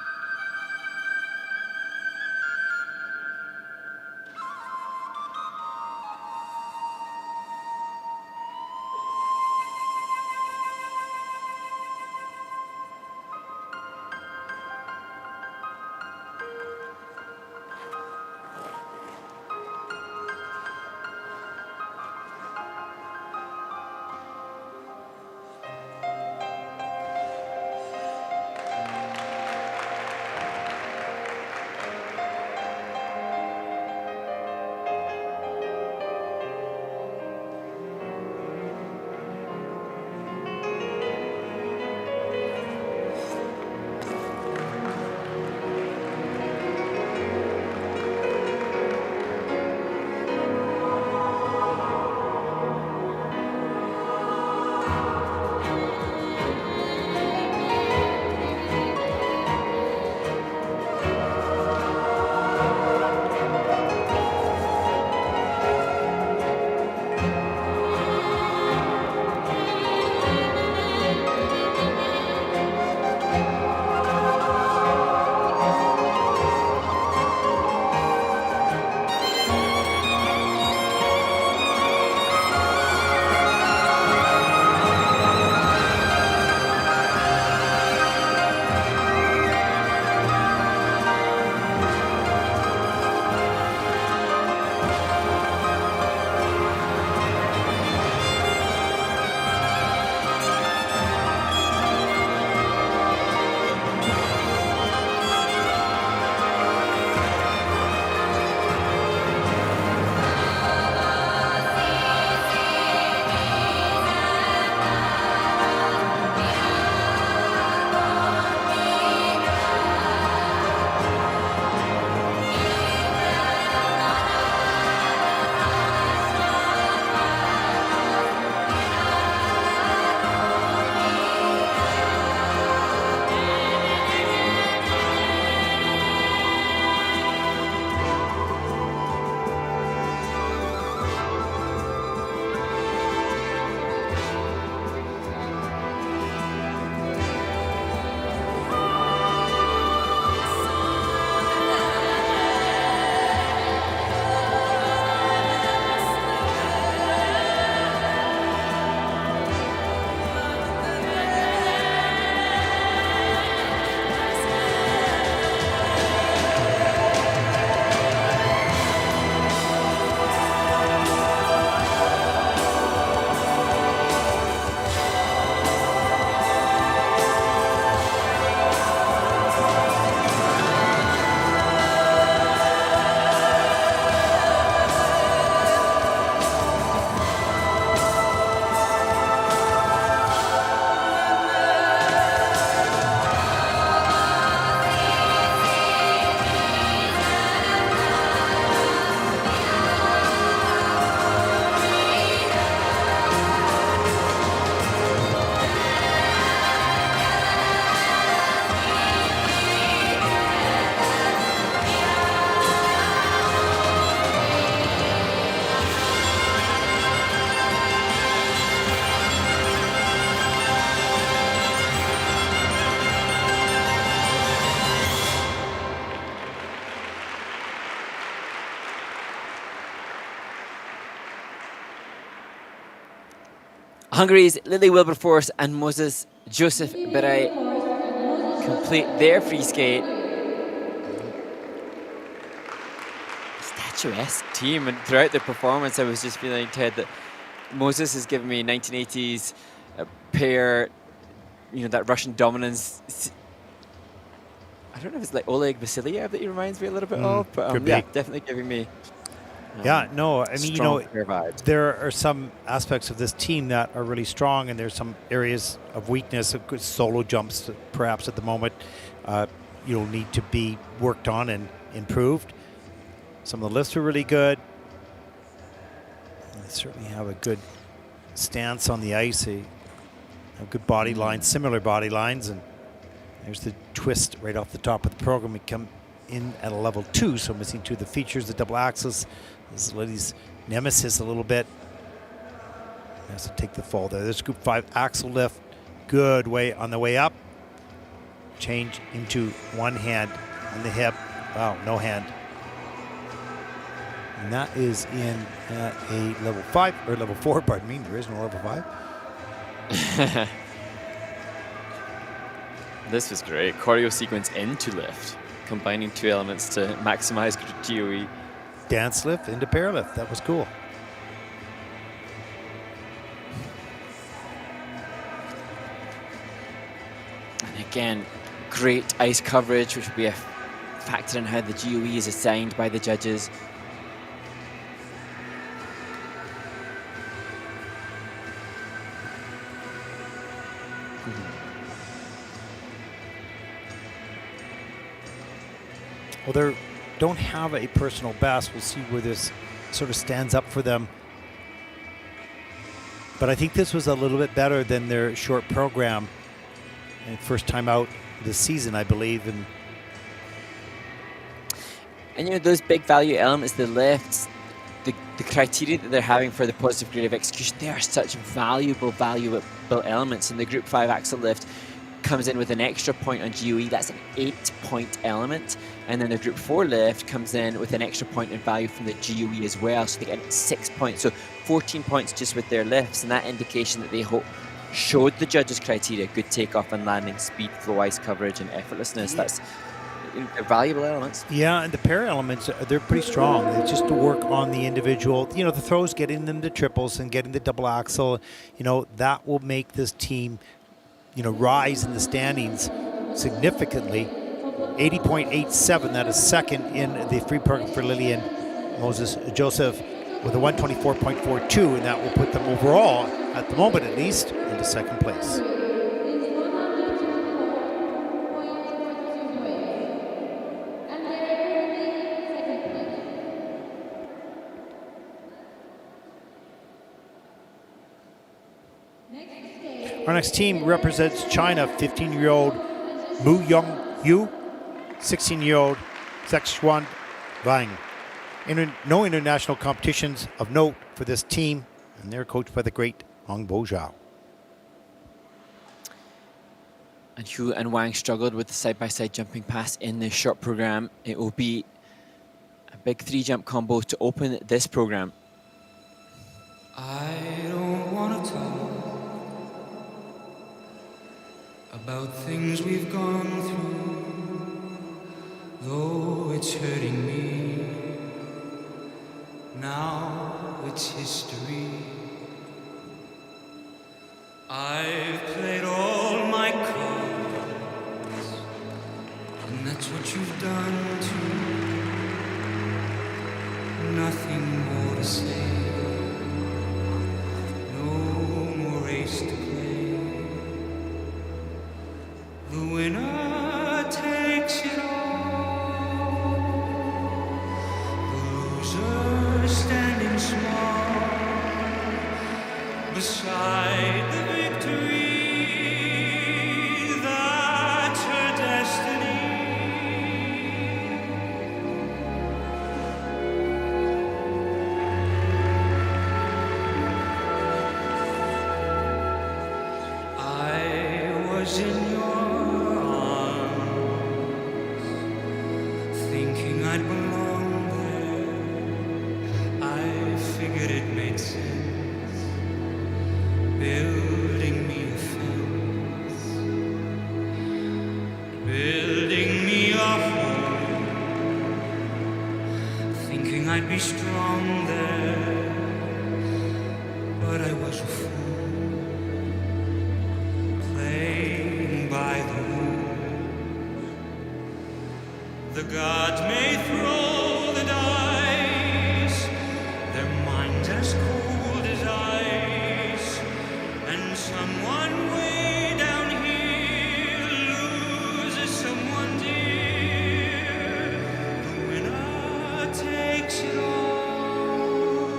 Hungary's Lily Wilberforce and Moses Joseph Beray complete their free skate. Statuesque team, and throughout the performance, I was just feeling, Ted, that Moses has given me 1980s pair, that Russian dominance. I don't know if it's like Oleg Vasilyev that he reminds me a little bit of, but yeah, definitely giving me. Yeah, no, I mean, vibes. there are some aspects of this team that are really strong, and there's some areas of weakness, of good solo jumps, perhaps at the moment, need to be worked on and improved. Some of the lifts are really good. They certainly have a good stance on the ice. They have good body lines, similar body lines, and there's the twist right off the top of the program. We come in at a level 2, so missing 2 of the features, the double axis. This is Lily's nemesis a little bit. Has to take the fall there. There's group 5 axle lift. Good way on the way up. Change into one hand on the hip. Wow, no hand. And that is in a level 5, or level 4, pardon me. There is no level 5. This was great. Choreo sequence into lift, combining 2 elements to maximize GOE. Dance lift into pair lift. That was cool. And again, great ice coverage, which will be a factor in how the GOE is assigned by the judges. Well, they don't have a personal best. We'll see where this sort of stands up for them. But I think this was a little bit better than their short program. And first time out this season, I believe. And those big value elements, the lifts, the criteria that they're having for the positive grade of execution, they are such valuable elements. And the Group 5 axle lift comes in with an extra point on GOE. That's an 8-point element. And then the Group 4 lift comes in with an extra point in value from the GOE as well. So they get 6 points. So 14 points just with their lifts. And that indication that they showed the judges' criteria: good takeoff and landing, speed, flow, ice coverage, and effortlessness. That's valuable elements. Yeah, and the pair elements, they're pretty strong. It's just to work on the individual, the throws, getting them to triples and getting the double axle, that will make this team, rise in the standings significantly. 80.87, that is second in the free program for Lily and Moses Joseph with a 124.42, and that will put them overall, at the moment at least, into second place. Our next team represents China, 15-year-old Mu Yongyu, 16-year-old Zexuan Wang. No international competitions of note for this team, and they're coached by the great Hong Bo Zhao. And Hu and Wang struggled with the side-by-side jumping pass in this short program. It will be a big 3-jump combo to open this program. I don't want to talk about things we've gone through, though it's hurting me. Now it's history. I've played all my cards, and that's what you've done too. Nothing more to say, no more race to play. The winner takes it all, the loser standing small beside the victory. That's her destiny. I was in your I'd belong there. I figured it made sense. I'd be strong there, but I was a fool, playing by the rules. The gods may throw the dice, their minds as cold as ice, and someone way down here loses someone dear. The winner takes it all,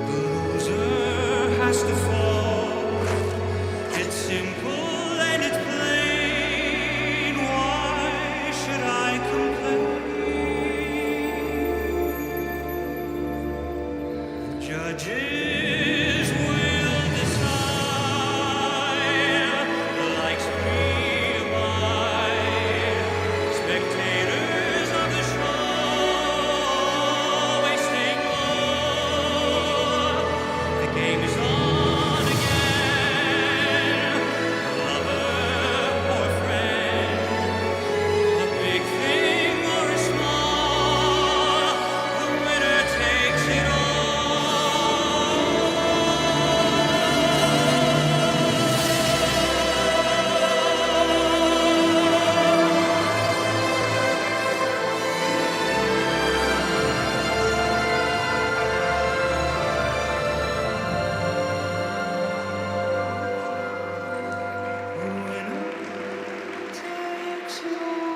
the loser has to fall. It's simple and it's plain, why should I complain? Judges will decide, the likes of me abide. Spectators of the show, they stay low. The game is on again. A lover or a friend, a big thing or a small, the winner takes it all. The winner takes it all.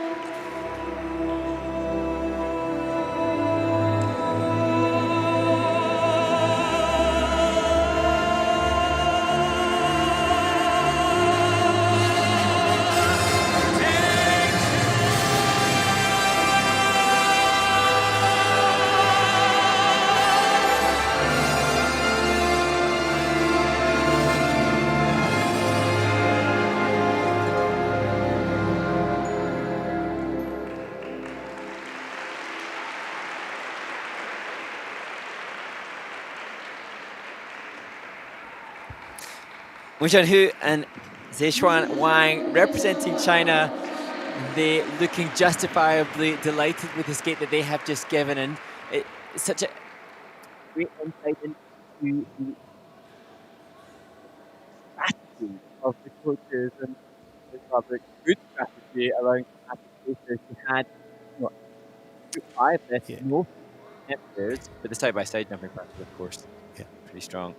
Wu Jianhu and Zexuan Wang representing China. They looking justifiably delighted with the skate that they have just given, and it's such a great insight into the strategy of the coaches and the public. Good strategy allowing applications to had group 5 left, Yeah. no players, but the side-by-side jumping practice, of course, Yeah. pretty strong.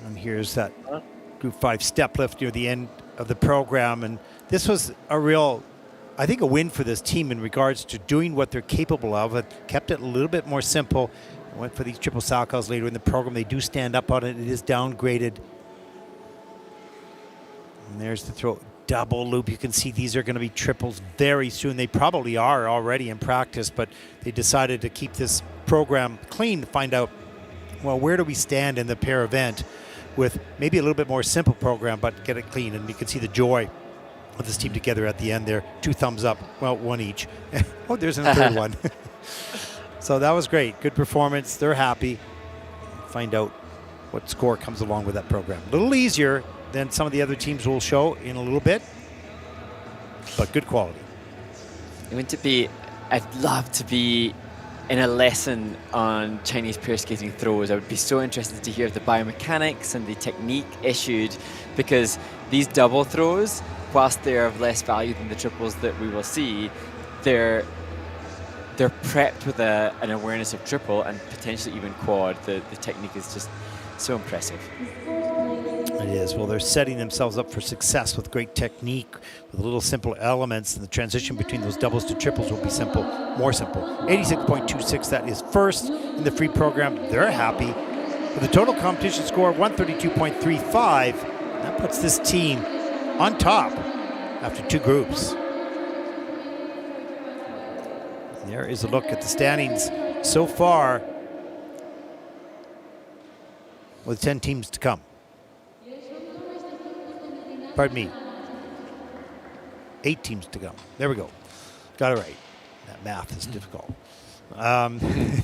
And here's that Group 5 step lift near the end of the program. And this was a real, I think, a win for this team in regards to doing what they're capable of. It kept it a little bit more simple. Went for these triple salchows later in the program. They do stand up on it. It is downgraded. And there's the throw. Double loop. You can see these are going to be triples very soon. They probably are already in practice, but they decided to keep this program clean to find out, well, where do we stand in the pair event with maybe a little bit more simple program, but get it clean. And you can see the joy of this team together at the end there. 2 thumbs up. Well, 1 each. Oh, there's a third one. So that was great. Good performance. They're happy. Find out what score comes along with that program. A little easier than some of the other teams will show in a little bit, but good quality. I'd love to be in a lesson on Chinese pair skating throws. I would be so interested to hear the biomechanics and the technique issued, because these double throws, whilst they're of less value than the triples that we will see, they're prepped with an awareness of triple and potentially even quad. The technique is just so impressive. It is. Well, they're setting themselves up for success with great technique, with little simple elements, and the transition between those doubles to triples will be simple, more simple. 86.26, that is first in the free program. They're happy with a total competition score of 132.35. That puts this team on top after 2 groups. There is a look at the standings so far, with 10 teams to come. Pardon me. 8 teams to go. There we go. Got it right. That math is difficult.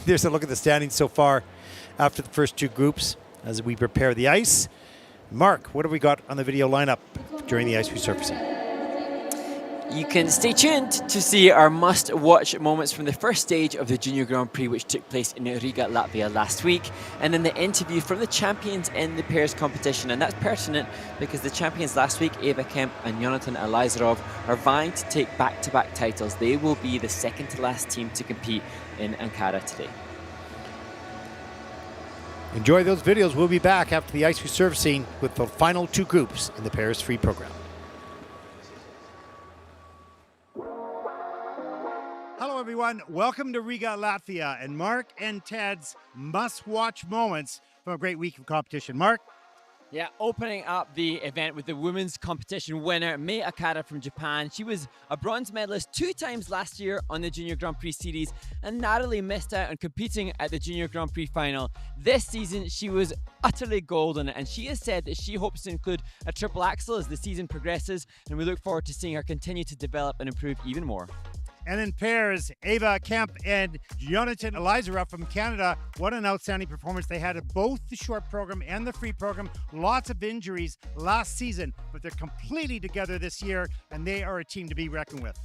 There's a look at the standings so far after the first two groups as we prepare the ice. Mark, what have we got on the video lineup during the ice resurfacing? You can stay tuned to see our must-watch moments from the first stage of the Junior Grand Prix, which took place in Riga, Latvia last week, and then the interview from the champions in the pairs competition. And that's pertinent because the champions last week, Eva Kemp and Jonathan Elizarov, are vying to take back-to-back titles. They will be the second-to-last team to compete in Ankara today. Enjoy those videos. We'll be back after the ice resurfacing with the final two groups in the pairs free program. Hello, everyone. Welcome to Riga, Latvia, and Mark and Ted's must-watch moments from a great week of competition. Mark? Yeah, opening up the event with the women's competition winner, Mei Ankara from Japan. She was a bronze medalist 2 times last year on the Junior Grand Prix series and narrowly missed out on competing at the Junior Grand Prix final. This season, she was utterly golden, and she has said that she hopes to include a triple axel as the season progresses, and we look forward to seeing her continue to develop and improve even more. And in pairs, Eva Kemp and Jonathan Elizarov from Canada. What an outstanding performance they had at both the short program and the free program. Lots of injuries last season, but they're completely together this year, and they are a team to be reckoned with.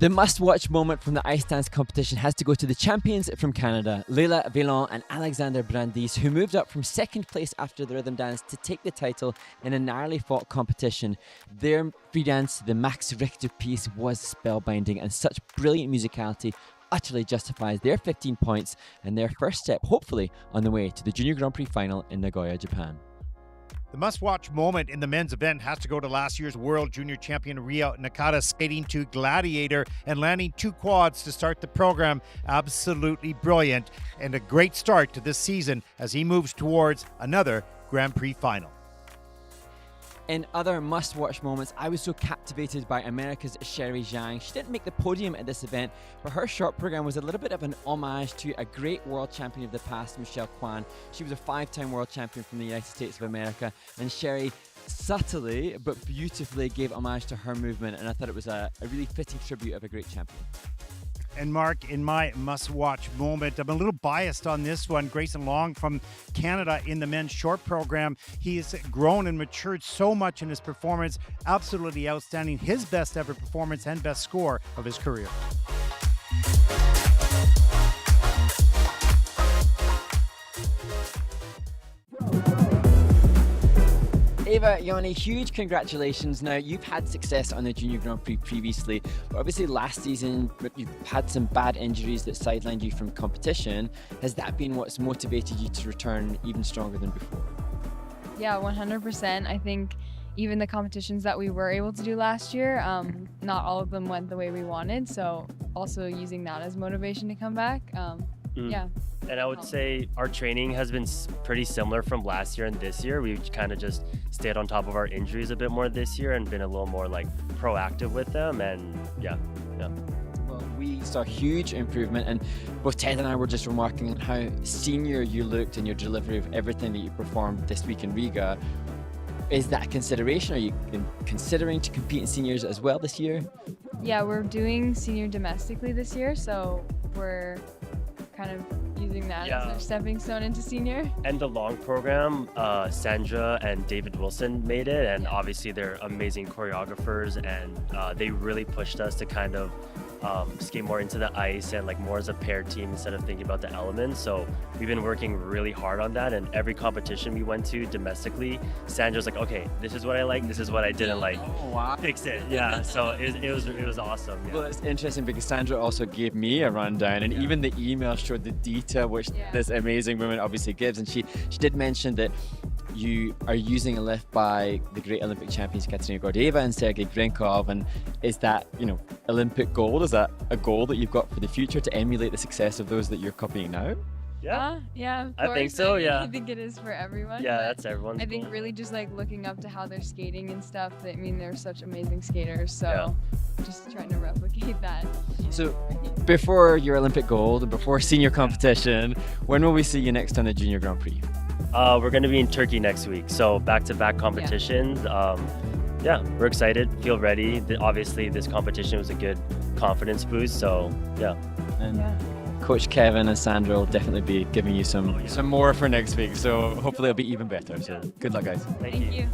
The must-watch moment from the ice dance competition has to go to the champions from Canada, Leila Villon and Alexander Brandis, who moved up from second place after the rhythm dance to take the title in a narrowly fought competition. Their free dance, the Max Richter piece, was spellbinding, and such brilliant musicality utterly justifies their 15 points and their first step, hopefully, on the way to the Junior Grand Prix final in Nagoya, Japan. The must-watch moment in the men's event has to go to last year's World Junior Champion Ria Nakata skating to Gladiator and landing 2 quads to start the program. Absolutely brilliant and a great start to this season as he moves towards another Grand Prix final. In other must-watch moments, I was so captivated by America's Sherry Zhang. She didn't make the podium at this event, but her short program was a little bit of an homage to a great world champion of the past, Michelle Kwan. She was a 5-time world champion from the United States of America, and Sherry subtly but beautifully gave homage to her movement, and I thought it was a really fitting tribute of a great champion. And Mark, in my must-watch moment, I'm a little biased on this one. Grayson Long from Canada in the men's short program. He has grown and matured so much in his performance. Absolutely outstanding. His best ever performance and best score of his career. Eva, Yanni, huge congratulations. Now, you've had success on the Junior Grand Prix previously, but obviously last season you've had some bad injuries that sidelined you from competition. Has that been what's motivated you to return even stronger than before? Yeah, 100%. I think even the competitions that we were able to do last year, not all of them went the way we wanted. So also using that as motivation to come back. Yeah. And I would say our training has been pretty similar from last year and this year. We've kind of just stayed on top of our injuries a bit more this year and been a little more like proactive with them. And yeah. Well, we saw huge improvement, and both Ted and I were just remarking on how senior you looked in your delivery of everything that you performed this week in Riga. Is that a consideration? Are you considering to compete in seniors as well this year? Yeah, we're doing senior domestically this year, so we're kind of using that as a stepping stone into senior. And the long program, Sandra and David Wilson made it, and obviously they're amazing choreographers, and they really pushed us to kind of skate more into the ice and like more as a paired team instead of thinking about the elements. So we've been working really hard on that, and every competition we went to domestically, Sandra's like, okay, this is what I like, this is what I didn't like. Oh, wow. Fix it. Yeah, so it was awesome. Yeah. Well, it's interesting because Sandra also gave me a rundown, and even the email showed the detail which this amazing woman obviously gives, and she did mention that you are using a lift by the great Olympic champions Katerina Gordeeva and Sergei Grinkov, and is that, Olympic gold? Is that a goal that you've got for the future to emulate the success of those that you're copying now? Yeah. Yeah, of I course. think so, yeah. I think it is for everyone. Yeah, but that's everyone's I think goal. really just like looking up to how they're skating and stuff. I mean, they're such amazing skaters, so just trying to replicate that. So before your Olympic gold and before senior competition, when will we see you next on the Junior Grand Prix? We're going to be in Turkey next week, so back-to-back competitions. yeah, we're excited, feel ready. Obviously, this competition was a good confidence boost. So yeah. And Yeah. Coach Kevin and Sandra will definitely be giving you some more for next week. So hopefully it'll be even better. So good luck, guys. Thank Thank you.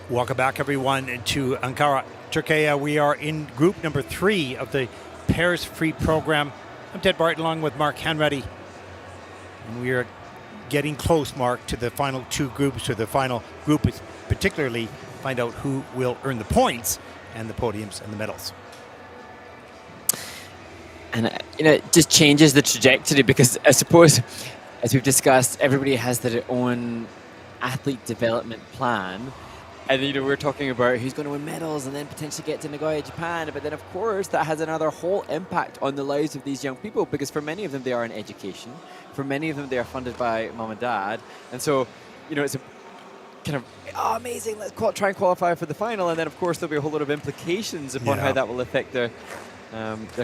Welcome back, everyone, to Ankara, Turkey. We are in group number 3 of the Pairs Free program. I'm Ted Barton along with Mark Hanratty. And we are getting close, Mark, to the final 2 groups, or the final group is particularly find out who will earn the points and the podiums and the medals. And it just changes the trajectory, because I suppose, as we've discussed, everybody has their own athlete development plan. And we're talking about who's going to win medals and then potentially get to Nagoya, Japan. But then, of course, that has another whole impact on the lives of these young people, because for many of them, they are in education. For many of them, they are funded by mom and dad. And so, it's a kind of, amazing, let's try and qualify for the final. And then, of course, there'll be a whole lot of implications upon how that will affect their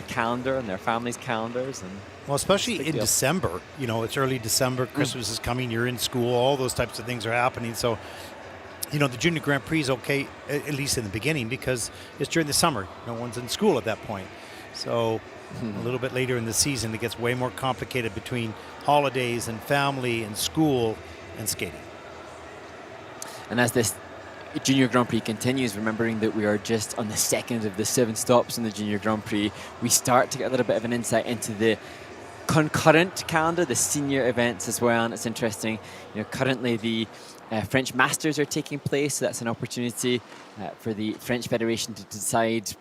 calendar and their families' calendars. And well, especially in December, it's early December, Christmas is coming, you're in school, all those types of things are happening. So, the Junior Grand Prix is okay, at least in the beginning, because it's during the summer. No one's in school at that point. So a little bit later in the season, it gets way more complicated between holidays and family and school and skating. And as this Junior Grand Prix continues, remembering that we are just on the second of the 7 stops in the Junior Grand Prix, we start to get a little bit of an insight into the concurrent calendar, the senior events as well. And it's interesting, currently the French Masters are taking place, so that's an opportunity for the French Federation to decide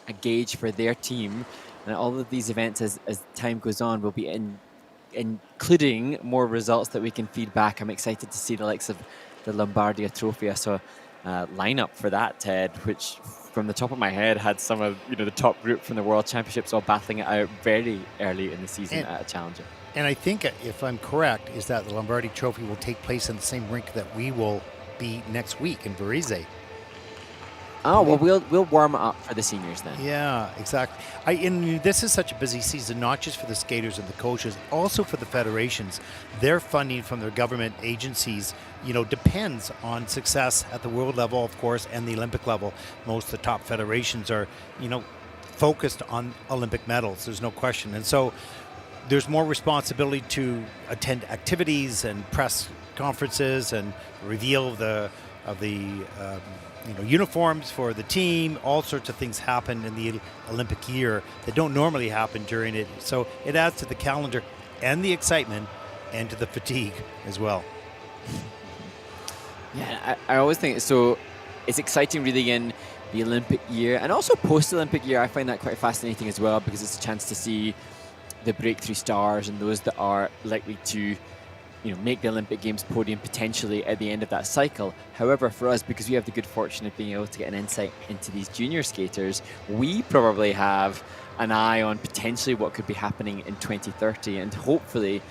a gauge for their team. And all of these events, as time goes on, will be including more results that we can feed back. I'm excited to see the likes of the Lombardia Trophy. I saw a lineup for that, Ted, which from the top of my head had some of the top group from the World Championships all battling it out very early in the season at a challenger. And I think, if I'm correct, is that the Lombardi Trophy will take place in the same rink that we will be next week in Varese. Oh, well, we'll warm up for the seniors then. Yeah, exactly. And this is such a busy season, not just for the skaters and the coaches, also for the federations. Their funding from their government agencies, depends on success at the world level, of course, and the Olympic level. Most of the top federations are, focused on Olympic medals. There's no question. And so there's more responsibility to attend activities and press conferences and reveal of the uniforms for the team. All sorts of things happen in the Olympic year that don't normally happen during it. So it adds to the calendar and the excitement and to the fatigue as well. Yeah, I always think so. It's exciting really in the Olympic year and also post-Olympic year. I find that quite fascinating as well, because it's a chance to see the breakthrough stars and those that are likely to make the Olympic Games podium potentially at the end of that cycle. However, for us, because we have the good fortune of being able to get an insight into these junior skaters, we probably have an eye on potentially what could be happening in 2030. And hopefully,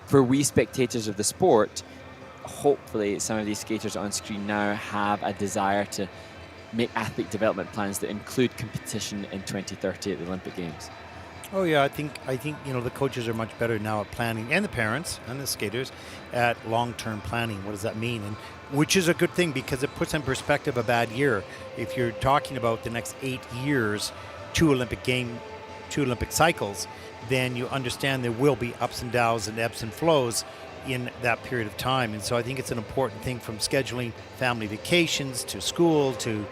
for we spectators of the sport, hopefully some of these skaters on screen now have a desire to make athlete development plans that include competition in 2030 at the Olympic Games. Oh yeah, I think the coaches are much better now at planning, and the parents and the skaters at long-term planning. What does that mean? And which is a good thing, because it puts in perspective a bad year. If you're talking about the next 8 years, 2 Olympic cycles, then you understand there will be ups and downs and ebbs and flows in that period of time. And so I think it's an important thing, from scheduling family vacations to school to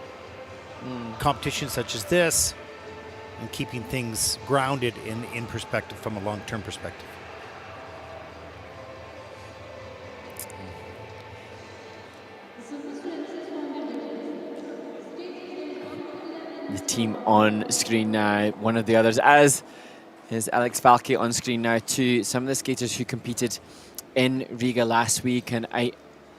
competitions such as this, and keeping things grounded in perspective from a long-term perspective. The team on screen now, one of the others, as is Alex Falke on screen now too. Some of the skaters who competed in Riga last week, and I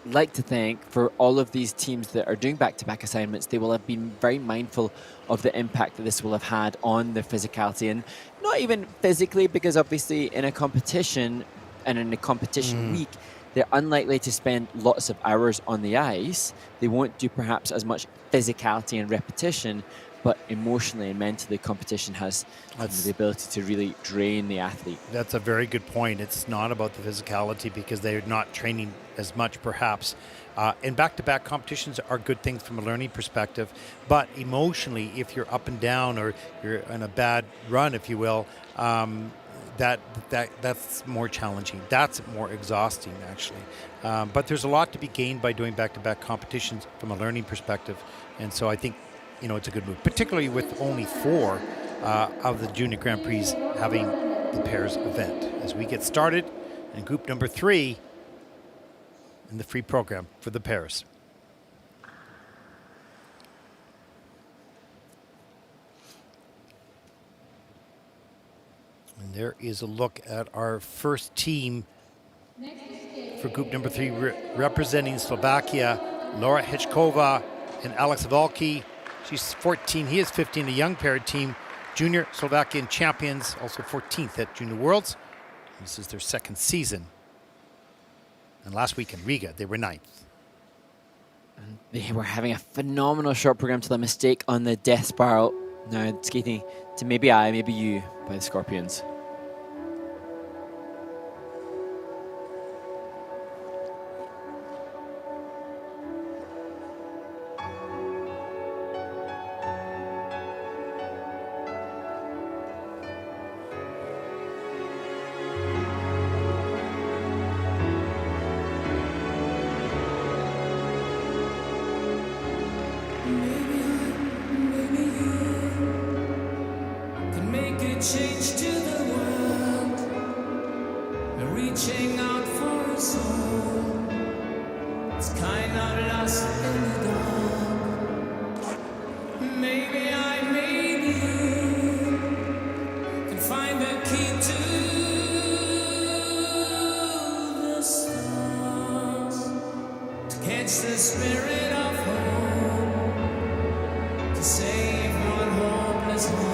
like to think for all of these teams that are doing back-to-back assignments, they will have been very mindful of the impact that this will have had on their physicality, and not even physically, because obviously in a competition and in a competition week, they're unlikely to spend lots of hours on the ice. They won't do perhaps as much physicality and repetition, but emotionally and mentally, competition has the ability to really drain the athlete. That's a very good point. It's not about the physicality, because they're not training as much, perhaps. And back-to-back competitions are good things from a learning perspective, but emotionally, if you're up and down or you're in a bad run, if you will, that's more challenging. That's more exhausting, actually. But there's a lot to be gained by doing back-to-back competitions from a learning perspective, and so I think it's a good move, particularly with only 4 of the Junior Grand Prix having the pairs event. As we get started in group number 3 in the free program for the pairs. And there is a look at our first team for group number 3, representing Slovakia, Laura Hitchkova and Alex Valky. She's 14, he is 15, a young paired team, junior Slovakian champions, also 14th at Junior Worlds. This is their second season. And last week in Riga, they were 9th. They were having a phenomenal short program till a mistake on the death spiral. Now skating to Maybe I, Maybe You by the Scorpions. Change to the world, reaching out for a soul. It's kind of lost in the dark. Maybe I, maybe you can find the key to the stars, to catch the spirit of hope, to save one hopeless heart.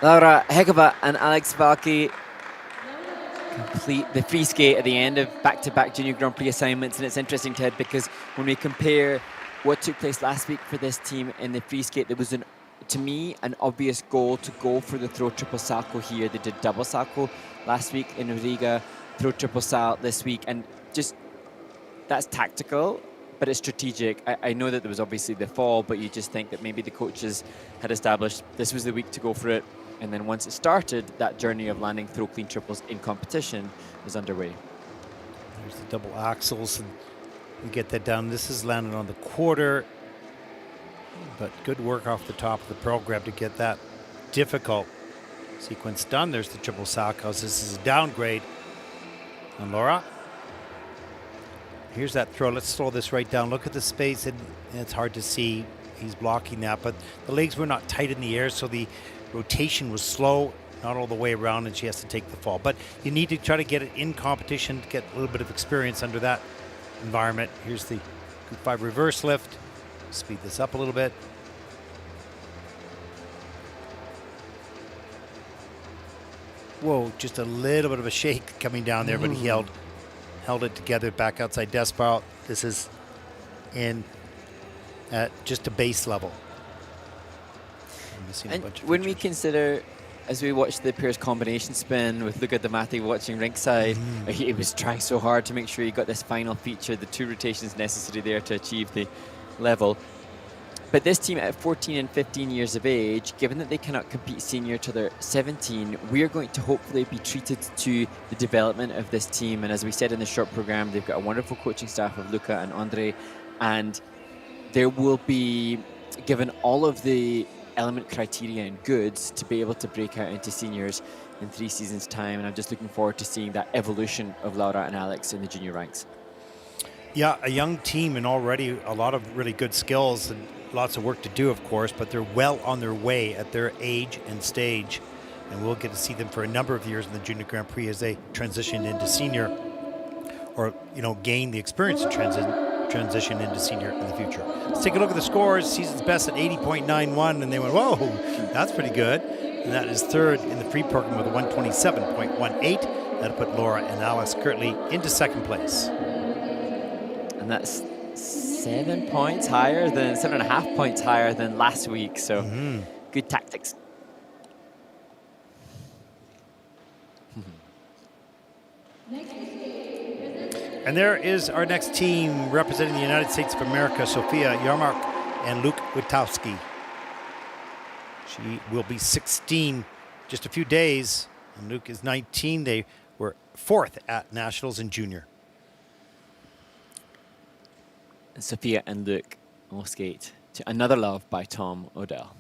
Laura Hegova and Alex Valky complete the free skate at the end of back-to-back Junior Grand Prix assignments. And it's interesting, Ted, because when we compare what took place last week for this team in the free skate, there was, to me, an obvious goal to go for the throw triple salto here. They did double salto last week in Riga, throw triple salto this week, and just that's tactical, but it's strategic. I know that there was obviously the fall, but you just think that maybe the coaches had established this was the week to go for it. And then once it started, that journey of landing throw clean triples in competition was underway. There's the double axles, and we get that down. This is landing on the quarter, but good work off the top of the program to get that difficult sequence done. There's the triple salchows. This is a downgrade on Laura. Here's that throw. Let's slow this right down. Look at the space, and it's hard to see. He's blocking that, but the legs were not tight in the air, so the rotation was slow, not all the way around, and she has to take the fall. But you need to try to get it in competition to get a little bit of experience under that environment. Here's the 5 reverse lift. Speed this up a little bit. Whoa, just a little bit of a shake coming down there, but he held it together back outside death spiral. This is in at just a base level. And when we consider, as we watched the pairs combination spin with Luca D'Amati watching ringside, he was trying so hard to make sure he got this final feature, the 2 rotations necessary there to achieve the level. But this team at 14 and 15 years of age, given that they cannot compete senior till they're 17, we are going to hopefully be treated to the development of this team. And as we said in the short program, they've got a wonderful coaching staff of Luca and Andre, and there will be given all of the element criteria and goods to be able to break out into seniors in 3 seasons' time. And I'm just looking forward to seeing that evolution of Laura and Alex in the junior ranks. Yeah, a young team and already a lot of really good skills and lots of work to do, of course, but they're well on their way at their age and stage. And we'll get to see them for a number of years in the Junior Grand Prix as they transition into senior, or, gain the experience to transition into senior in the future. Let's take a look at the scores. Season's best at 80.91, and they went, whoa, that's pretty good. And that is third in the free program with a 127.18. That'll put Laura and Alice currently into second place. And that's 7.5 points higher than last week. So good tactics. And there is our next team representing the United States of America, Sophia Yarmark and Luke Witowski. She will be 16 just a few days, and Luke is 19. They were 4th at Nationals in junior. And Sophia and Luke will skate to Another Love by Tom Odell.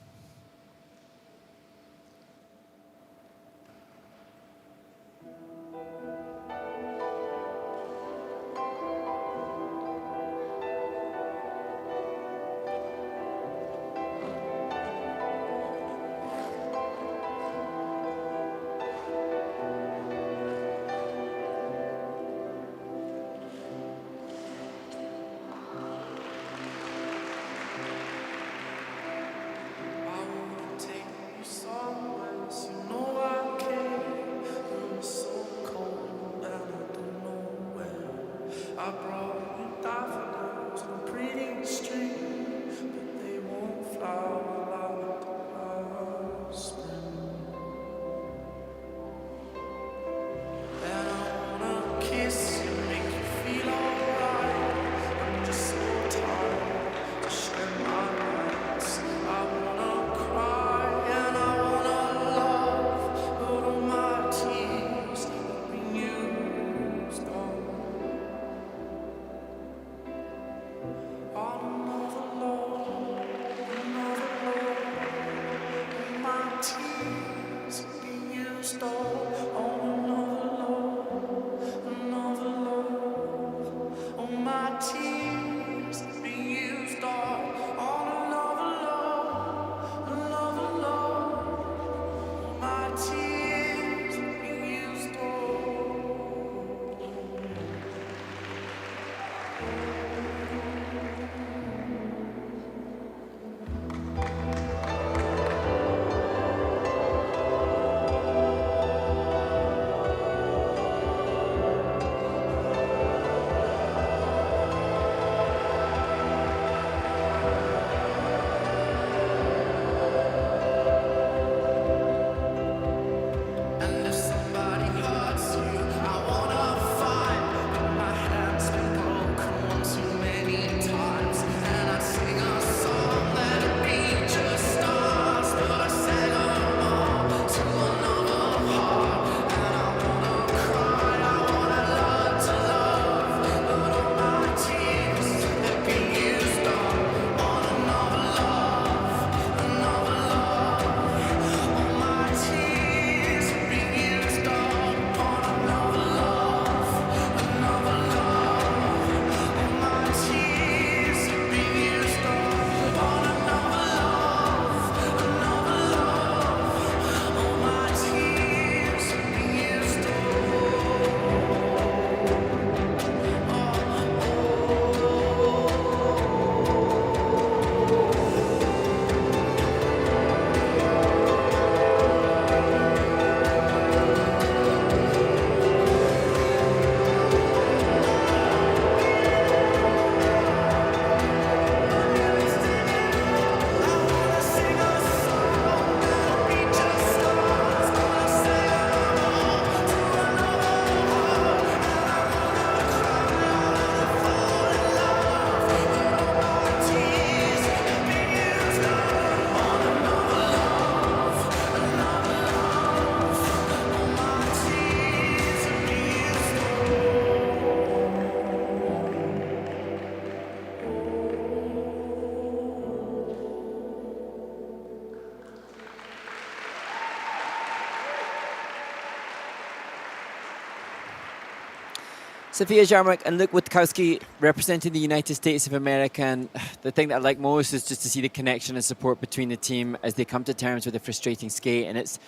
Sophia Jarmark and Luke Witkowski representing the United States of America. And the thing that I like most is just to see the connection and support between the team as they come to terms with a frustrating skate. And it's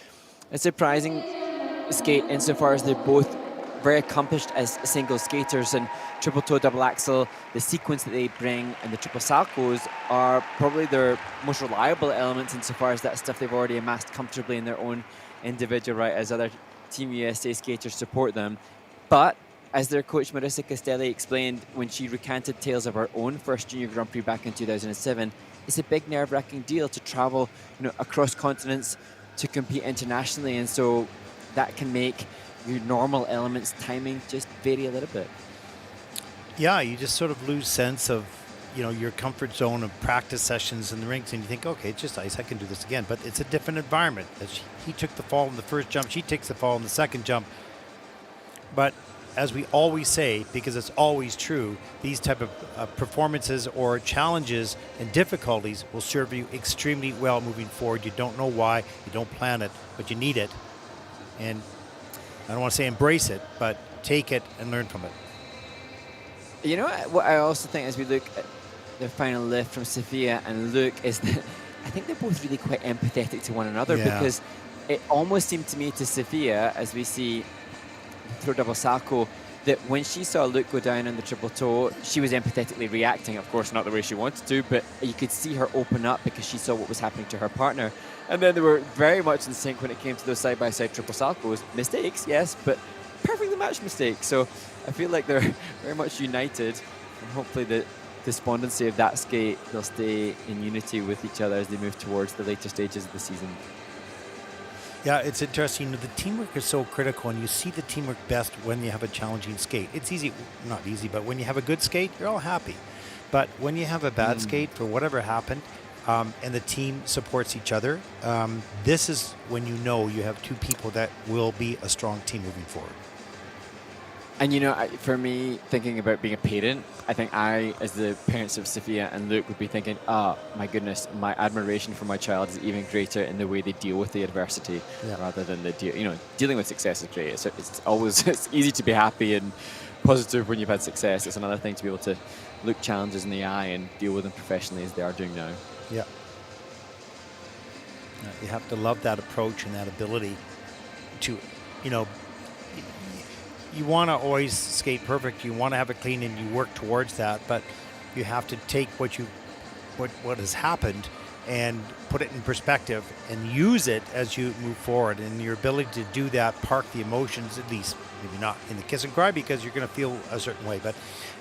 a surprising skate insofar as they're both very accomplished as single skaters, and triple toe, double axel, the sequence that they bring, and the triple salcos are probably their most reliable elements insofar as that stuff they've already amassed comfortably in their own individual right as other Team USA skaters support them. But as their coach Marissa Castelli explained when she recanted tales of her own first Junior Grand Prix back in 2007, it's a big nerve-wracking deal to travel, across continents to compete internationally, and so that can make your normal elements timing just vary a little bit. Yeah, you just sort of lose sense of, your comfort zone of practice sessions in the rinks, and you think, okay, it's just ice, I can do this again. But it's a different environment. He took the fall in the first jump, she takes the fall in the second jump. But as we always say, because it's always true, these type of performances or challenges and difficulties will serve you extremely well moving forward. You don't know why, you don't plan it, but you need it. And I don't want to say embrace it, but take it and learn from it. You know what I also think as we look at the final lift from Sophia and Luke is that I think they're both really quite empathetic to one another, because it almost seemed to me to Sophia, as we see throw double salco, that when she saw Luke go down on the triple toe, she was empathetically reacting, of course not the way she wanted to, but you could see her open up because she saw what was happening to her partner. And then they were very much in sync when it came to those side-by-side triple salcos. Mistakes, yes, but perfectly matched mistakes. So I feel like they're very much united, and hopefully the despondency of that skate, they'll stay in unity with each other as they move towards the later stages of the season. Yeah, it's interesting. The teamwork is so critical, and you see the teamwork best when you have a challenging skate. It's easy, not easy, but when you have a good skate, you're all happy. But when you have a bad skate for whatever happened, and the team supports each other, this is when you know you have two people that will be a strong team moving forward. And for me, thinking about being a parent, I think I, as the parents of Sophia and Luke, would be thinking, my goodness, my admiration for my child is even greater in the way they deal with the adversity, rather than dealing with success is great. It's always it's easy to be happy and positive when you've had success. It's another thing to be able to look challenges in the eye and deal with them professionally as they are doing now. Yeah. You have to love that approach and that ability to, you want to always skate perfect. You want to have it clean, and you work towards that. But you have to take what has happened and put it in perspective and use it as you move forward. And your ability to do that, park the emotions, at least maybe not in the kiss and cry because you're going to feel a certain way. But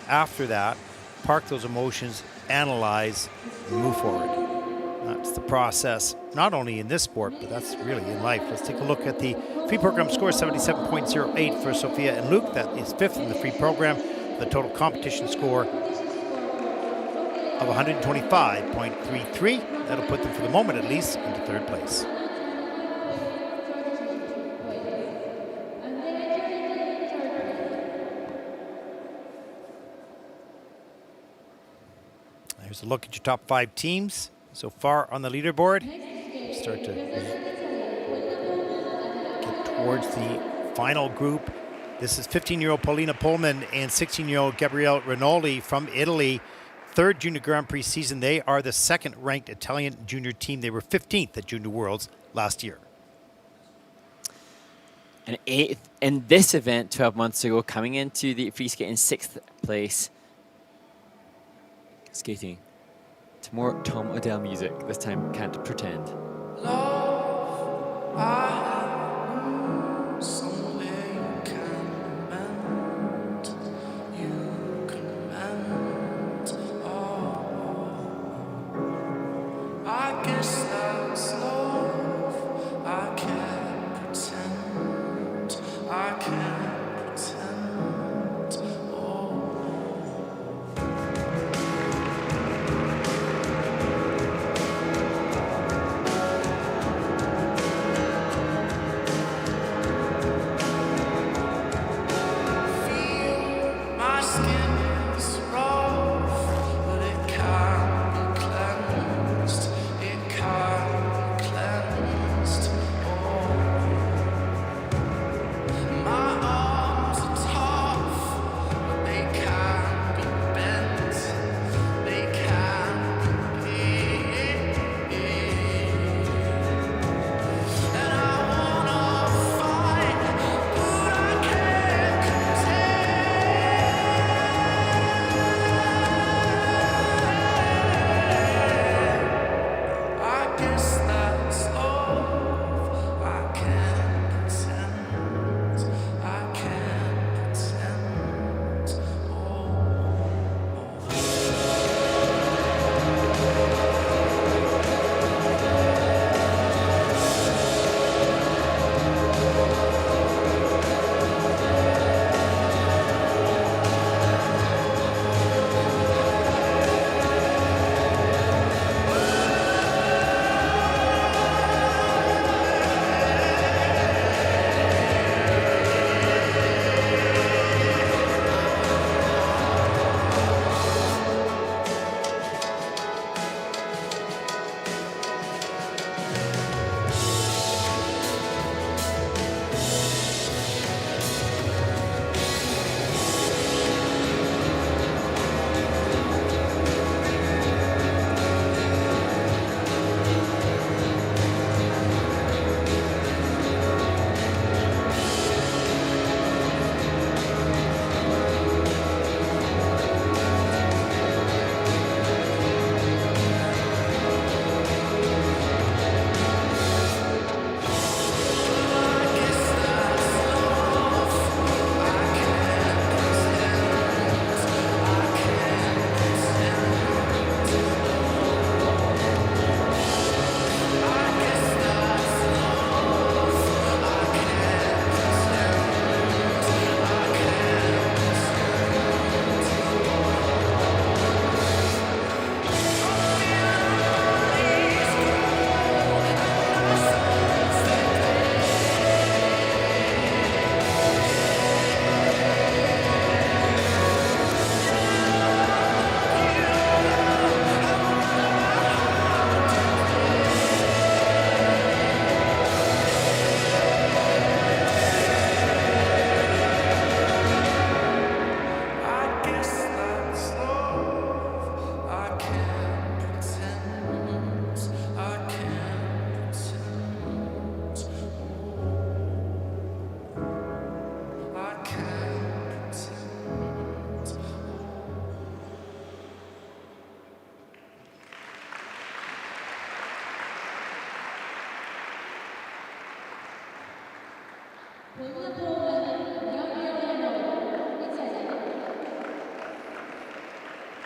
after that, park those emotions, analyze, and move forward. That's the process, not only in this sport, but that's really in life. Let's take a look at the free program score, 77.08 for Sophia and Luke. That is fifth in the free program. The total competition score of 125.33. That'll put them, for the moment at least, into third place. There's a look at your top 5 teams so far on the leaderboard. Start to get towards the final group. This is 15-year-old Paulina Pullman and 16-year-old Gabrielle Rinaldi from Italy. Third Junior Grand Prix season. They are the second-ranked Italian junior team. They were 15th at Junior Worlds last year. And 8th in this event 12 months ago, coming into the free skate in 6th place. Skating to more Tom Odell music, this time Can't Pretend. Love, I knew somewhere you can mend, you can mend. Oh, I guess that's love. I can't pretend, I can't pretend. Oh. My skin is rough, but it can be cleansed. It can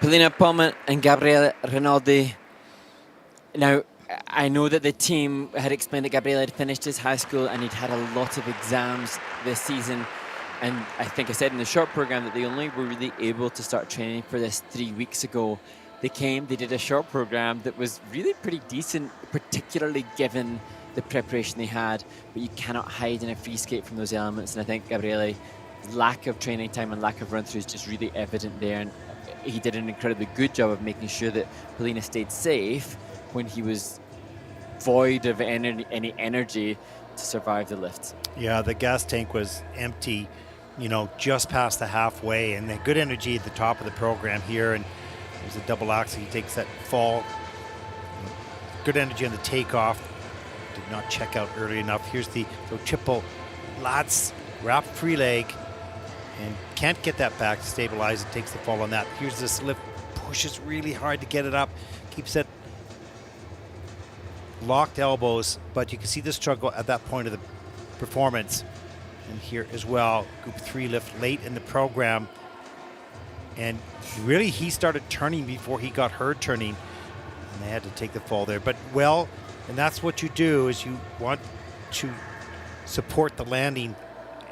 Polina Pullman and Gabriele Rinaldi. Now, I know that the team had explained that Gabriele had finished his high school and he'd had a lot of exams this season. And I think I said in the short program that they only were really able to start training for this 3 weeks ago. They came, they did a short program that was really pretty decent, particularly given the preparation they had. But you cannot hide in a free skate from those elements. And I think Gabriele's lack of training time and lack of run-through is just really evident there. And he did an incredibly good job of making sure that Polina stayed safe when he was void of any energy to survive the lifts. Yeah, the gas tank was empty, you know, just past the halfway, and the good energy at the top of the program here. And there's a double axel. He takes that fall. Good energy on the takeoff. Did not check out early enough. Here's the triple lats wrap free leg, and can't get that back to stabilize. It takes the fall on that. Here's this lift, pushes really hard to get it up, keeps it locked elbows, but you can see the struggle at that point of the performance. And here as well, group 3 lift late in the program, and really he started turning before he got her turning, and they had to take the fall there. But well, and that's what you do, is you want to support the landing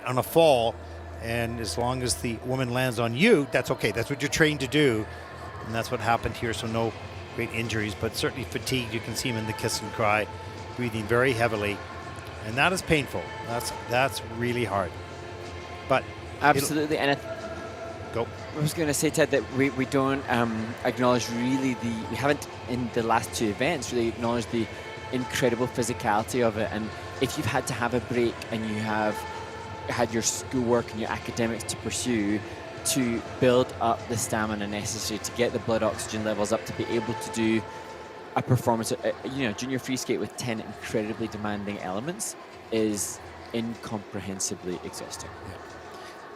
on a fall, and as long as the woman lands on you, that's okay. That's what you're trained to do, and that's what happened here. So no great injuries, but certainly fatigued. You can see him in the kiss and cry, breathing very heavily, and that is painful. That's really hard. But absolutely. And go. I was going to say, Ted, that we don't acknowledge really we haven't in the last 2 events really acknowledged the incredible physicality of it. And if you've had to have a break and you have had your schoolwork and your academics to pursue, to build up the stamina necessary to get the blood oxygen levels up to be able to do a performance, junior free skate with 10 incredibly demanding elements is incomprehensibly exhausting.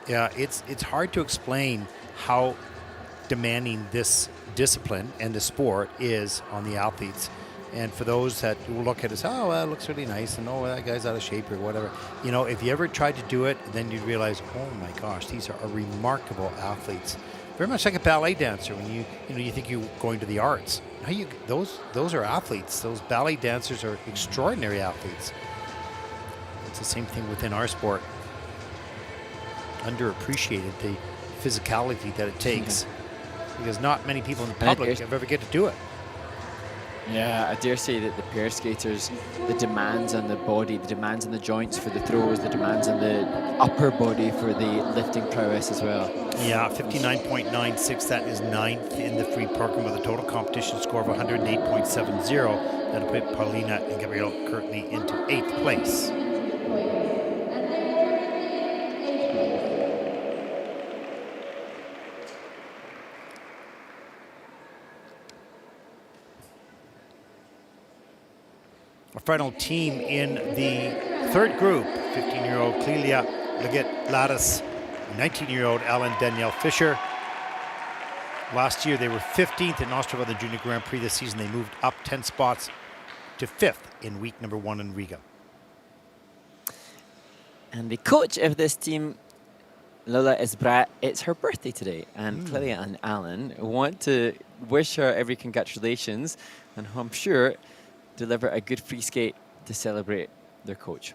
Yeah, it's hard to explain how demanding this discipline and the sport is on the athletes. And for those that will look at it as, oh, well, it looks really nice, and oh, that guy's out of shape or whatever. You know, if you ever tried to do it, then you'd realize, oh my gosh, these are remarkable athletes. Very much like a ballet dancer. When you think you're going to the arts. Those are athletes. Those ballet dancers are extraordinary athletes. It's the same thing within our sport. Underappreciated, the physicality that it takes, because not many people in the public ever get to do it. Yeah, I dare say that the pair skaters, the demands on the body, the demands on the joints for the throws, the demands on the upper body for the lifting prowess as well. Yeah, 59.96. That is 9th in the free program with a total competition score of 108.70. That'll put Paulina and Gabrielle Courtney into 8th place. Our final team in the 3rd group, 15-year-old Clelia Leggett-Lattis, 19-year-old Alan Danielle Fisher. Last year they were 15th in Austria the Junior Grand Prix. This season they moved up 10 spots to 5th in week number 1 in Riga. And the coach of this team, Lola Isbrat, it's her birthday today, and Clelia and Alan want to wish her every congratulations, and I'm sure deliver a good free skate to celebrate their coach.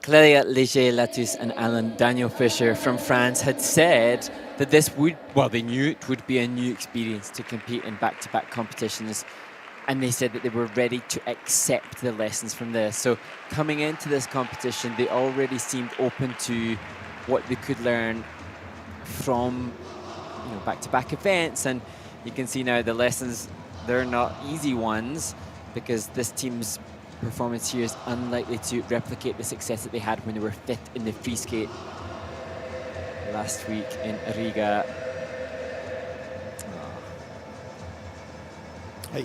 Clélia Léger-Latus and Alan Daniel Fisher from France had said that this would, well, they knew it would be a new experience to compete in back-to-back competitions. And they said that they were ready to accept the lessons from this. So coming into this competition, they already seemed open to what they could learn from, you know, back-to-back events. And you can see now the lessons, they're not easy ones, because this team's performance here is unlikely to replicate the success that they had when they were fifth in the free skate last week in Riga.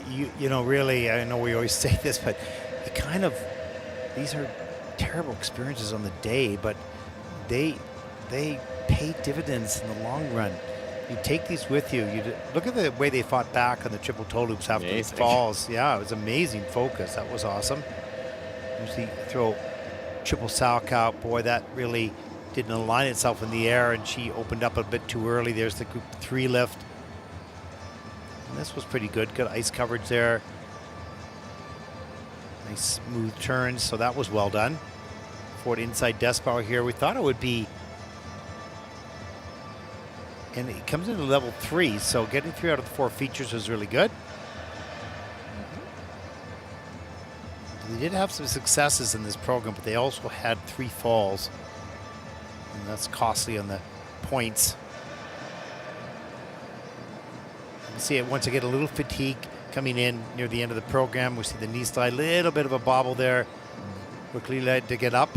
You know, really, I know we always say this, but you kind of, these are terrible experiences on the day, but they pay dividends in the long run. You take these with you. Look at the way they fought back on the triple toe loops after these falls. Yeah, it was amazing focus. That was awesome. Usually throw triple Salchow. Boy, that really didn't align itself in the air, and she opened up a bit too early. There's the group 3 lift. And this was pretty good. Good ice coverage there. Nice smooth turns, so that was well done. Forward inside Despauer here. We thought it would be, and it comes into level 3, so getting 3 out of the 4 features was really good. They did have some successes in this program, but they also had 3 falls, and that's costly on the points. You see it once I get a little fatigue coming in near the end of the program. We see the knee slide, little bit of a bobble there. Quickly led to get up.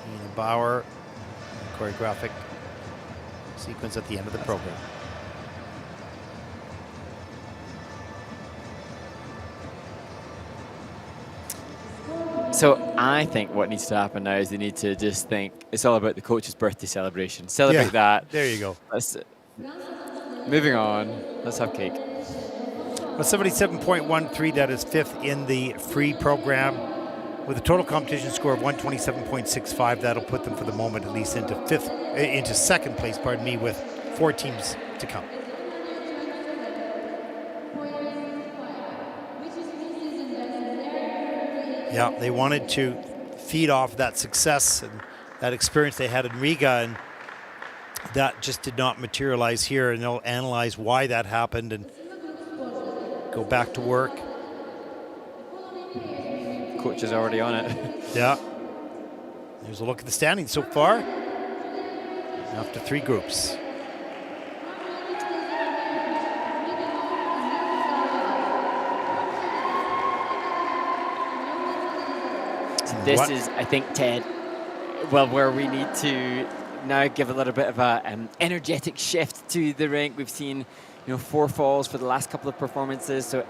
Nina Bauer, choreographic sequence at the end of the program. So I think what needs to happen now is they need to just think it's all about the coach's birthday celebration. Celebrate that. There you go. Moving on. Let's have cake. Well, 77.13, that is 5th in the free program. With a total competition score of 127.65, that'll put them for the moment at least into 2nd place, pardon me, with 4 teams to come. Yeah, they wanted to feed off that success and that experience they had in Riga, and that just did not materialize here, and they'll analyze why that happened and go back to work. Coach is already on it. Yeah. There's a look at the standings so far after 3 groups. This is, I think, Ted, well, where we need to now give a little bit of a energetic shift to the rink. We've seen, 4 falls for the last couple of performances. So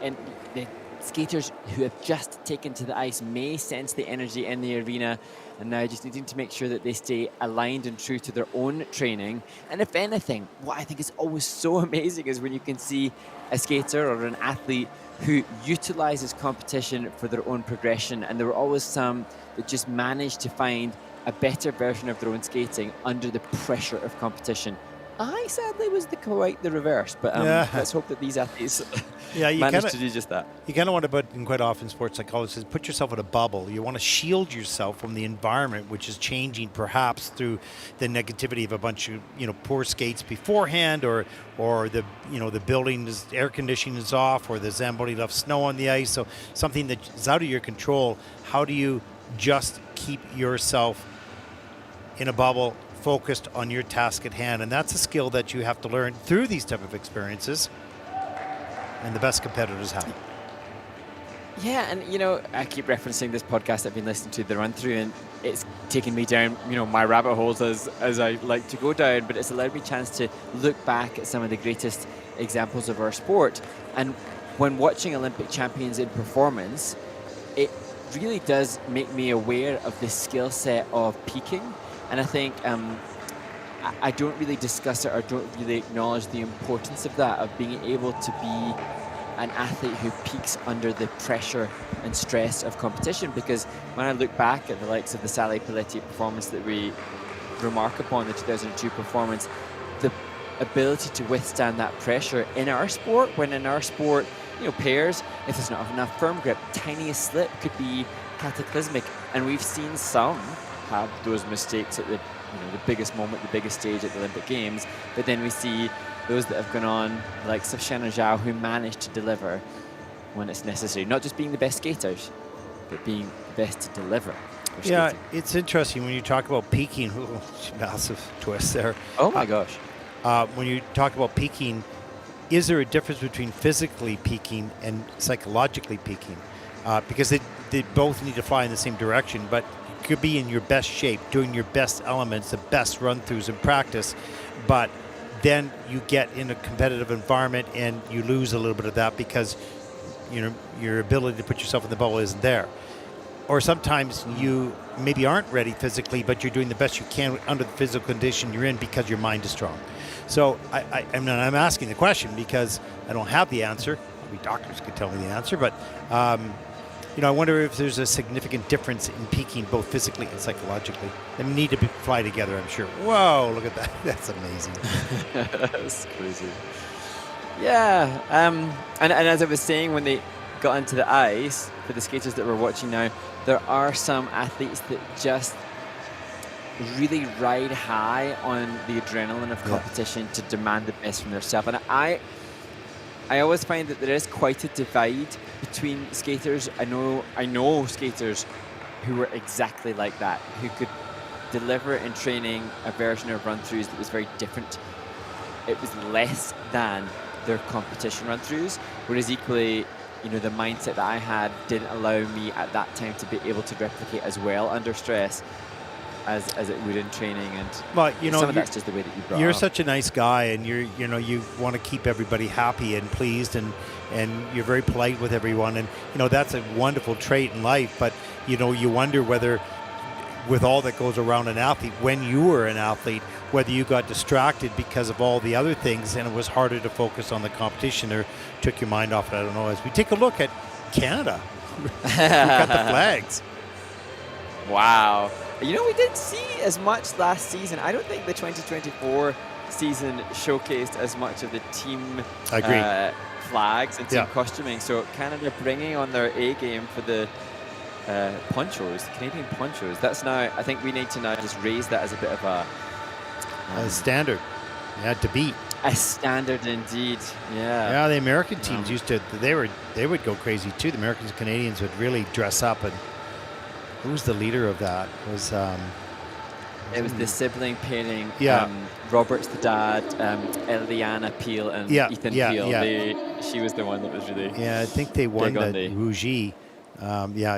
the skaters who have just taken to the ice may sense the energy in the arena, and now just needing to make sure that they stay aligned and true to their own training. And if anything, what I think is always so amazing is when you can see a skater or an athlete who utilizes competition for their own progression. And there were always some that just managed to find a better version of their own skating under the pressure of competition. I sadly was quite the reverse, but let's hope that these athletes manage to do just that. You kind of want to put, and quite often sports psychologists says, put yourself in a bubble. You want to shield yourself from the environment, which is changing perhaps through the negativity of a bunch of poor skates beforehand, or the the building is air conditioning is off, or the Zamboni left snow on the ice, so something that is out of your control. How do you just keep yourself in a bubble, focused on your task at hand? And that's a skill that you have to learn through these type of experiences, and the best competitors have it. Yeah, and I keep referencing this podcast I've been listening to, the run through, and it's taken me down my rabbit holes as I like to go down, but it's allowed me a chance to look back at some of the greatest examples of our sport. And when watching Olympic champions in performance, it really does make me aware of the skill set of peaking. And I think I don't really discuss it or don't really acknowledge the importance of that, of being able to be an athlete who peaks under the pressure and stress of competition. Because when I look back at the likes of the Sally Paletti performance that we remark upon, the 2002 performance, the ability to withstand that pressure in our sport, when in our sport, pairs, if there's not enough firm grip, tiniest slip could be cataclysmic, and we've seen some have those mistakes at the the biggest moment, the biggest stage at the Olympic Games. But then we see those that have gone on, like Shannon Zhao, who managed to deliver when it's necessary, not just being the best skaters, but being the best to deliver. for Yeah, skating. it's interesting when you talk about peaking. Ooh, massive twist there. Oh my gosh. When you talk about peaking, is there a difference between physically peaking and psychologically peaking? Because they both need to fly in the same direction, but you could be in your best shape, doing your best elements, the best run-throughs in practice, but then you get in a competitive environment and you lose a little bit of that because your ability to put yourself in the bubble isn't there. Or sometimes you maybe aren't ready physically, but you're doing the best you can under the physical condition you're in because your mind is strong. So I'm asking the question because I don't have the answer. Maybe doctors could tell me the answer, but I wonder if there's a significant difference in peaking both physically and psychologically. They need to fly together, I'm sure. Whoa, look at that. That's amazing. That's crazy. Yeah. And as I was saying, when they got into the ice, for the skaters that we're watching now, there are some athletes that just really ride high on the adrenaline of competition to demand the best from themselves. And I always find that there is quite a divide between skaters. I know skaters who were exactly like that, who could deliver in training a version of run-throughs that was very different. It was less than their competition run-throughs, whereas equally, the mindset that I had didn't allow me at that time to be able to replicate as well under stress as it would in training. And some of that's just the way that you brought You're up. such a nice guy, and you want to keep everybody happy and pleased, and you're very polite with everyone, and that's a wonderful trait in life. But you wonder whether, with all that goes around an athlete, when you were an athlete, whether you got distracted because of all the other things and it was harder to focus on the competition or took your mind off it. I don't know. As we take a look at Canada, we've got the flags. Wow. We didn't see as much last season. I don't think the 2024 season showcased as much of the team flags and team costuming. So Canada bringing on their A game for the ponchos, Canadian ponchos. That's now, I think we need to now just raise that as a bit of a standard. To beat. A standard indeed. Yeah. Yeah, the American teams used to, they would go crazy too. The Americans and Canadians would really dress up, and who was the leader of that? It was the sibling pairing. Yeah. Robert's the dad, Eliana Peel and Ethan Peel. Yeah. She was the one that was really Yeah, I think they won big the Rougie.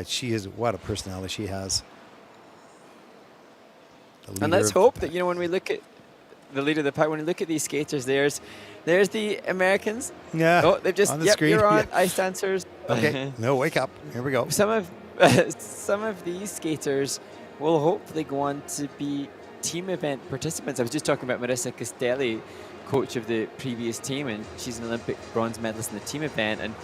She is, what a personality she has. And let's hope that, when we look at the leader of the pack, when we look at these skaters, there's the Americans. Yeah. Oh, they've just, on the screen. you're on, ice dancers. Okay. No, wake up. Here we go. Some of these skaters will hopefully go on to be team event participants. I was just talking about Marissa Castelli, coach of the previous team, and she's an Olympic bronze medalist in the team event. And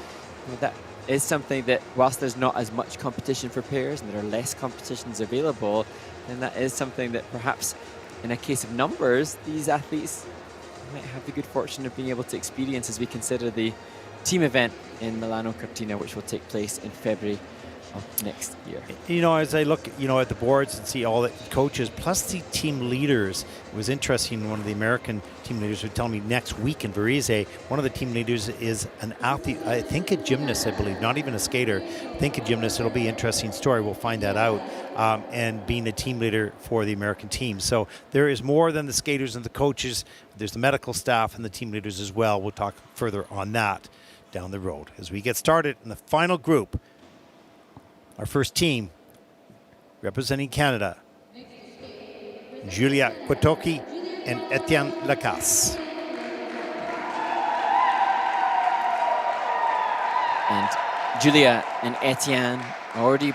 that is something that, whilst there's not as much competition for pairs and there are less competitions available, then that is something that perhaps in a case of numbers, these athletes might have the good fortune of being able to experience as we consider the team event in Milano Cortina, which will take place in February of next year. As I look, at the boards and see all the coaches plus the team leaders, it was interesting. One of the American team leaders would tell me next week in Varese, one of the team leaders is an athlete, I think a gymnast, I believe, not even a skater. I think a gymnast. It'll be an interesting story. We'll find that out. And being a team leader for the American team. So there is more than the skaters and the coaches. There's the medical staff and the team leaders as well. We'll talk further on that down the road as we get started in the final group. Our first team, representing Canada, Julia Quatoki and Etienne Lacasse. And Julia and Etienne already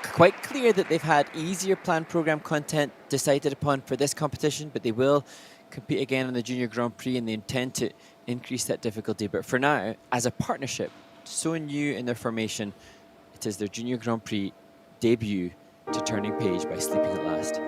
quite clear that they've had easier planned program content decided upon for this competition, but they will compete again in the Junior Grand Prix, and they intend to increase that difficulty. But for now, as a partnership, so new in their formation, it is their Junior Grand Prix debut to Turning Page by Sleeping at Last.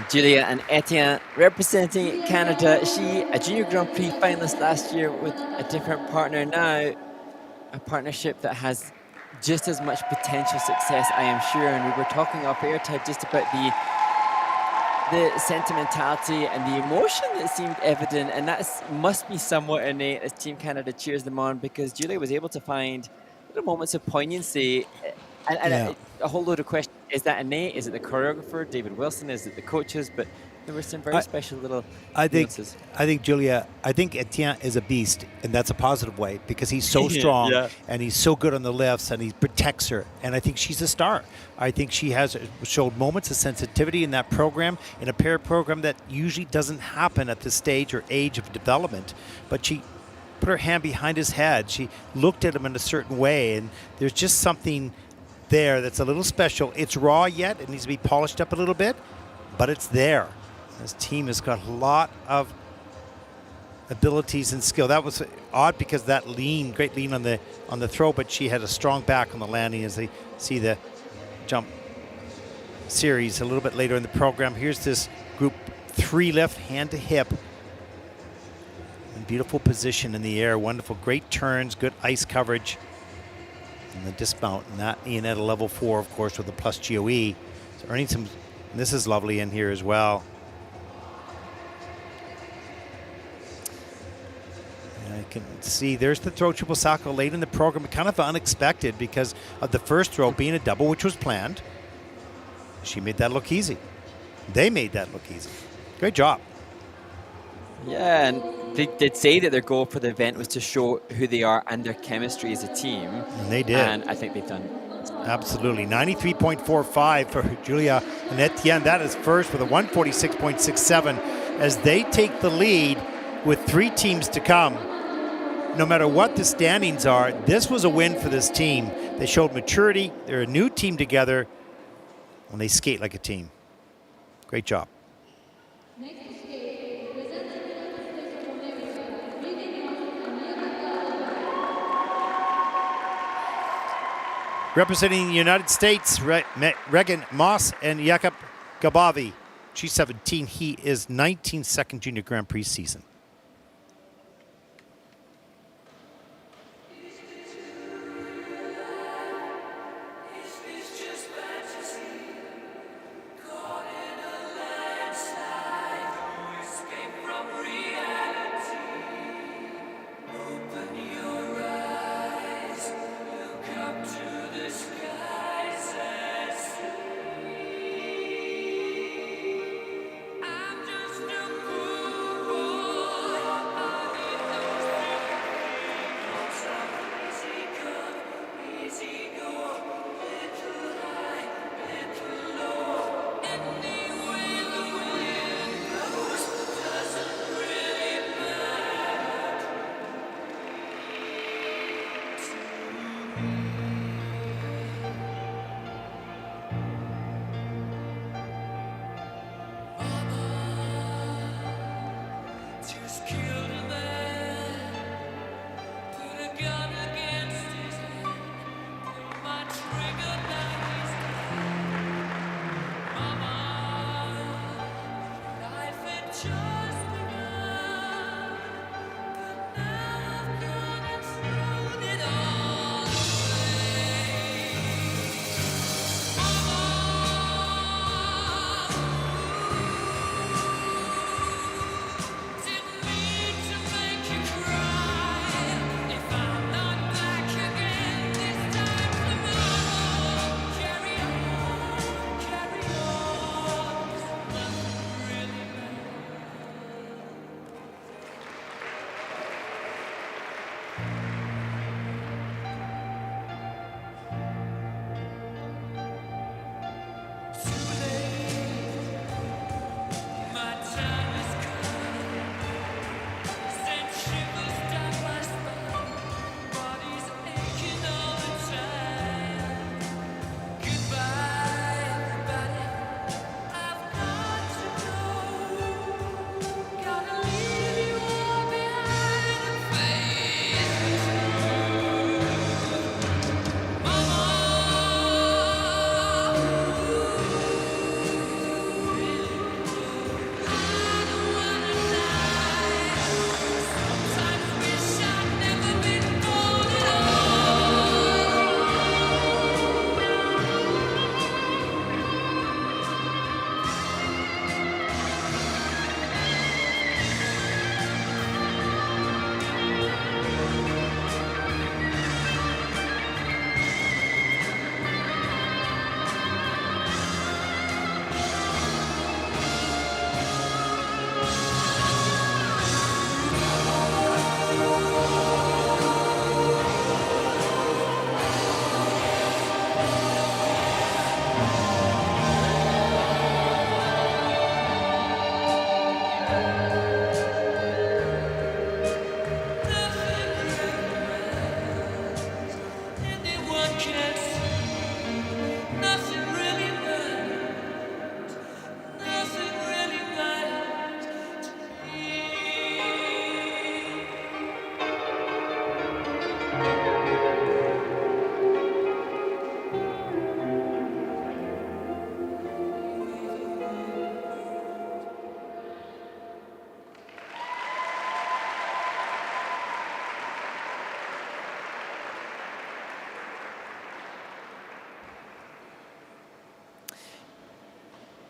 Julia and Etienne representing Canada. She, a Junior Grand Prix finalist last year with a different partner. Now, a partnership that has just as much potential success, I am sure. And we were talking off air, Ted, just about the sentimentality and the emotion that seemed evident, and that must be somewhat innate as Team Canada cheers them on, because Julia was able to find little moments of poignancy and a whole load of questions. Is that innate? Is it the choreographer, David Wilson? Is it the coaches? But there were some very special little nuances. I think Julia, I think Etienne is a beast, and that's a positive way, because he's so strong and he's so good on the lifts, and he protects her. And I think she's a star. I think she has showed moments of sensitivity in that program, in a pair program that usually doesn't happen at this stage or age of development. But she put her hand behind his head. She looked at him in a certain way, and there's just something there that's a little special. It's raw yet. It needs to be polished up a little bit, but it's there. This team has got a lot of abilities and skill. That was odd because that lean, great lean on the throw, but she had a strong back on the landing as they see the jump series a little bit later in the program. Here's this group 3 lift, hand to hip. And beautiful position in the air, wonderful, great turns, good ice coverage. And the dismount, and that in at a level 4, of course, with the plus GOE. So earning some, and this is lovely in here as well. And I can see there's the throw triple sacco late in the program, kind of unexpected because of the first throw being a double, which was planned. She made that look easy. They made that look easy. Great job. Yeah, and they did say that their goal for the event was to show who they are and their chemistry as a team. And they did. And I think they've done. Absolutely. 93.45 for Julia and Etienne. That is first with a 146.67 as they take the lead with 3 teams to come, no matter what the standings are, this was a win for this team. They showed maturity. They're a new team together, and they skate like a team. Great job. Representing the United States, Regan Moss and Jakub Gabavi. She's 17. He is 19, second Junior Grand Prix season.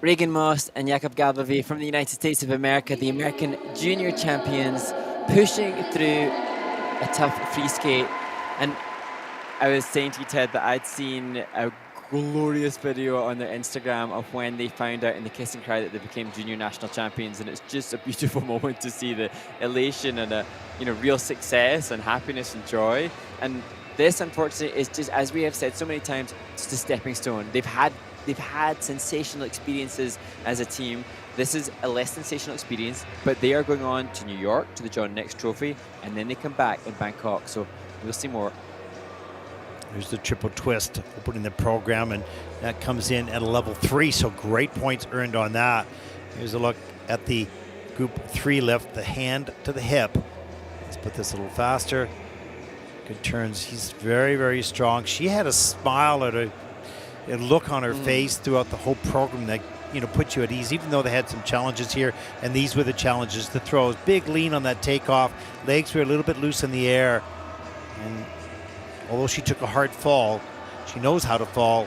Regan Moss and Jakub Gabavi from the United States of America, the American junior champions, pushing through a tough free skate. And I was saying to you, Ted, that I'd seen a glorious video on their Instagram of when they found out in the kiss and cry that they became junior national champions, and it's just a beautiful moment to see the elation and a real success and happiness and joy. And this, unfortunately, is just, as we have said so many times, just a stepping stone. They've had they've had sensational experiences as a team. This is a less sensational experience, but they are going on to New York, to the John Nix Trophy, and then they come back in Bangkok. So we'll see more. There's the triple twist opening the program, and that comes in at a level 3, so great points earned on that. Here's a look at the group 3 lift, the hand to the hip. Let's put this a little faster. Good turns. He's very, very strong. She had a smile or a look on her face throughout the whole program that, you know, put you at ease, even though they had some challenges here, and these were the challenges. The throws, big lean on that takeoff. Legs were a little bit loose in the air, and although she took a hard fall, she knows how to fall.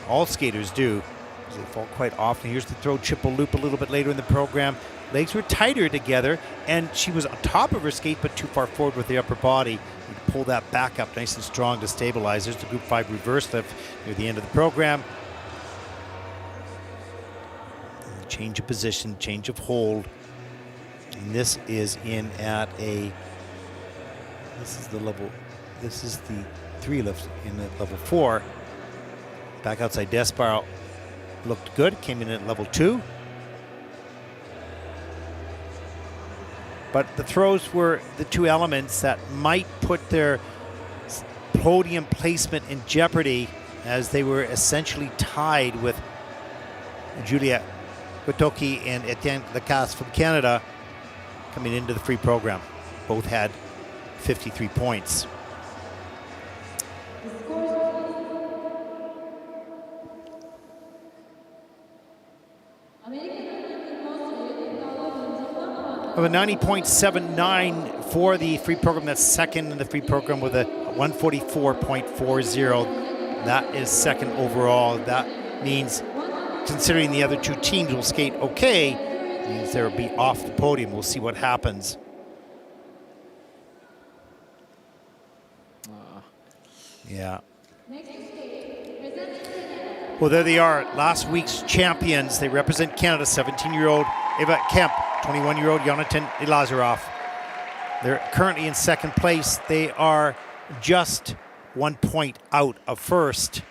All skaters do, because they fall quite often. Here's the throw, triple loop a little bit later in the program. Legs were tighter together, and she was on top of her skate, but too far forward with the upper body. You pull that back up nice and strong to stabilize. There's the group 5 reverse lift near the end of the program. And change of position, change of hold. And this is in at a, this is the 3 lift in at level 4. Back outside death spiral looked good, came in at level 2. But the throws were the 2 elements that might put their podium placement in jeopardy, as they were essentially tied with Julia Gotoki and Etienne Lacasse from Canada coming into the free program. Both had 53 points. Of a 90.79 for the free program. That's second in the free program with a 144.40. That is second overall. That means, considering the other 2 teams will skate okay, means they'll be off the podium. We'll see what happens. Yeah. Well, there they are, last week's champions. They represent Canada, 17-year-old Eva Kemp, 21-year-old Jonathan Lazarov. They're currently in second place. They are just 1 point out of first.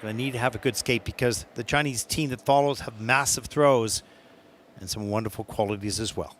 They need to have a good skate because the Chinese team that follows have massive throws and some wonderful qualities as well.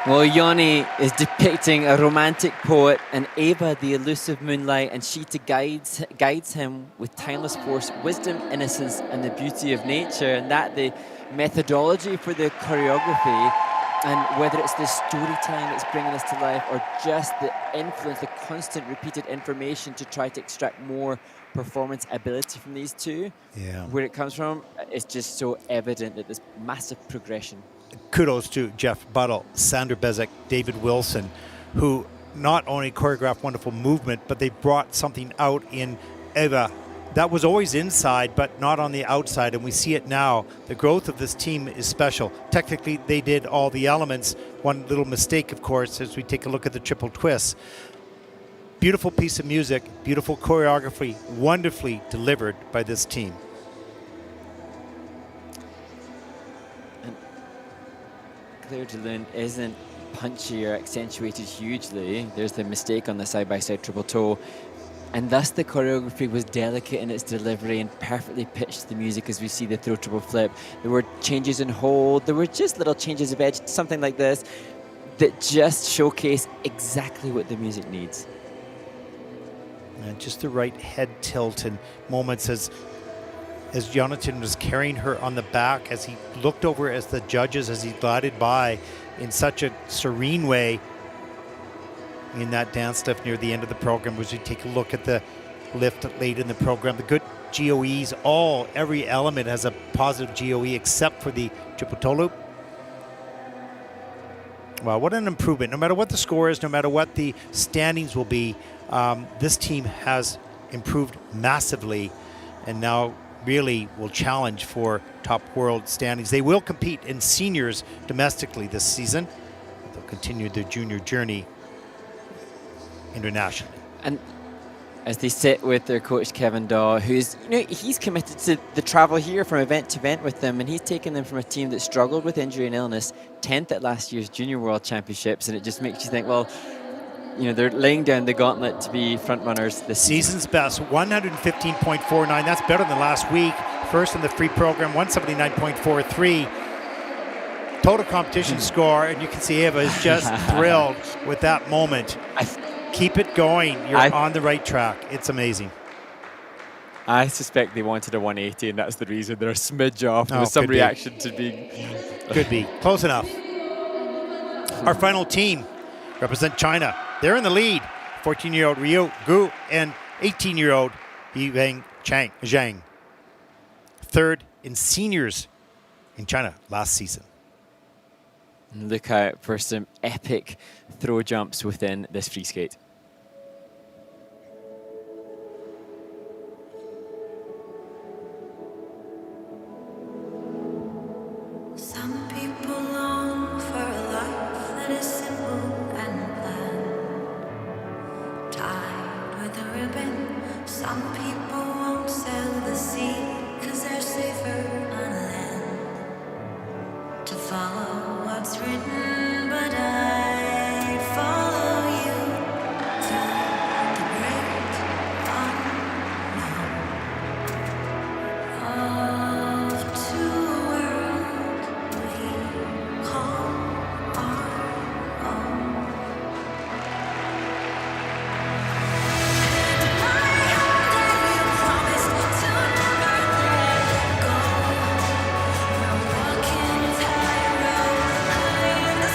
Well, Yoni is depicting a romantic poet, and Ava, the elusive moonlight, and Sheeta guides him with timeless force, wisdom, innocence, and the beauty of nature. And that the methodology for the choreography, and whether it's the storytelling that's bringing this to life, or just the influence, the constant repeated information to try to extract more performance ability from these two, Yeah. where it comes from, it's just so evident that there's massive progression. Kudos to Jeff Buttle, Sandra Bezic, David Wilson, who not only choreographed wonderful movement, but they brought something out in Eva that was always inside, but not on the outside. And we see it now. The growth of this team is special. Technically, they did all the elements. One little mistake, of course, as we take a look at the triple twists. Beautiful piece of music, beautiful choreography, wonderfully delivered by this team. Claire de Lune isn't punchy or accentuated hugely. There's the mistake on the side-by-side triple toe. And thus the choreography was delicate in its delivery and perfectly pitched the music as we see the throw triple flip. There were changes in hold. There were just little changes of edge, something like this, that just showcase exactly what the music needs. And just the right head tilt and moments as Jonathan was carrying her on the back, as he looked over as the judges, as he glided by in such a serene way in that dance lift near the end of the program. As we take a look at the lift late in the program, the good GOEs, every element has a positive GOE except for the triple toe loop. Wow, what an improvement. No matter what the score is, no matter what the standings will be, this team has improved massively and now really will challenge for top world standings. They will compete in seniors domestically this season. They'll continue their junior journey internationally. And as they sit with their coach Kevin Daw, who's, he's committed to the travel here from event to event with them, and he's taken them from a team that struggled with injury and illness, 10th at last year's Junior World Championships, and it just makes you think, well, they're laying down the gauntlet to be front runners this season's best, 115.49. That's better than last week. First in the free program, 179.43. Total competition score, and you can see Eva is just thrilled with that moment. Keep it going. You're on the right track. It's amazing. I suspect they wanted a 180, and that's the reason they're a smidge off. There was some reaction to being... Could be. Close enough. Our final team represent China. They're in the lead. 14-year-old Ryu Gu and 18-year-old Yiveng Zhang. Third in seniors in China last season. Look out for some epic throw jumps within this free skate. Some people long for a life that is simple and planned, tied with a ribbon. Some people won't sail the sea 'cause they're safer on land. To follow what's written, but I'd follow you to the great unknown. Off to a world we call our own. Walking tightrope, I am the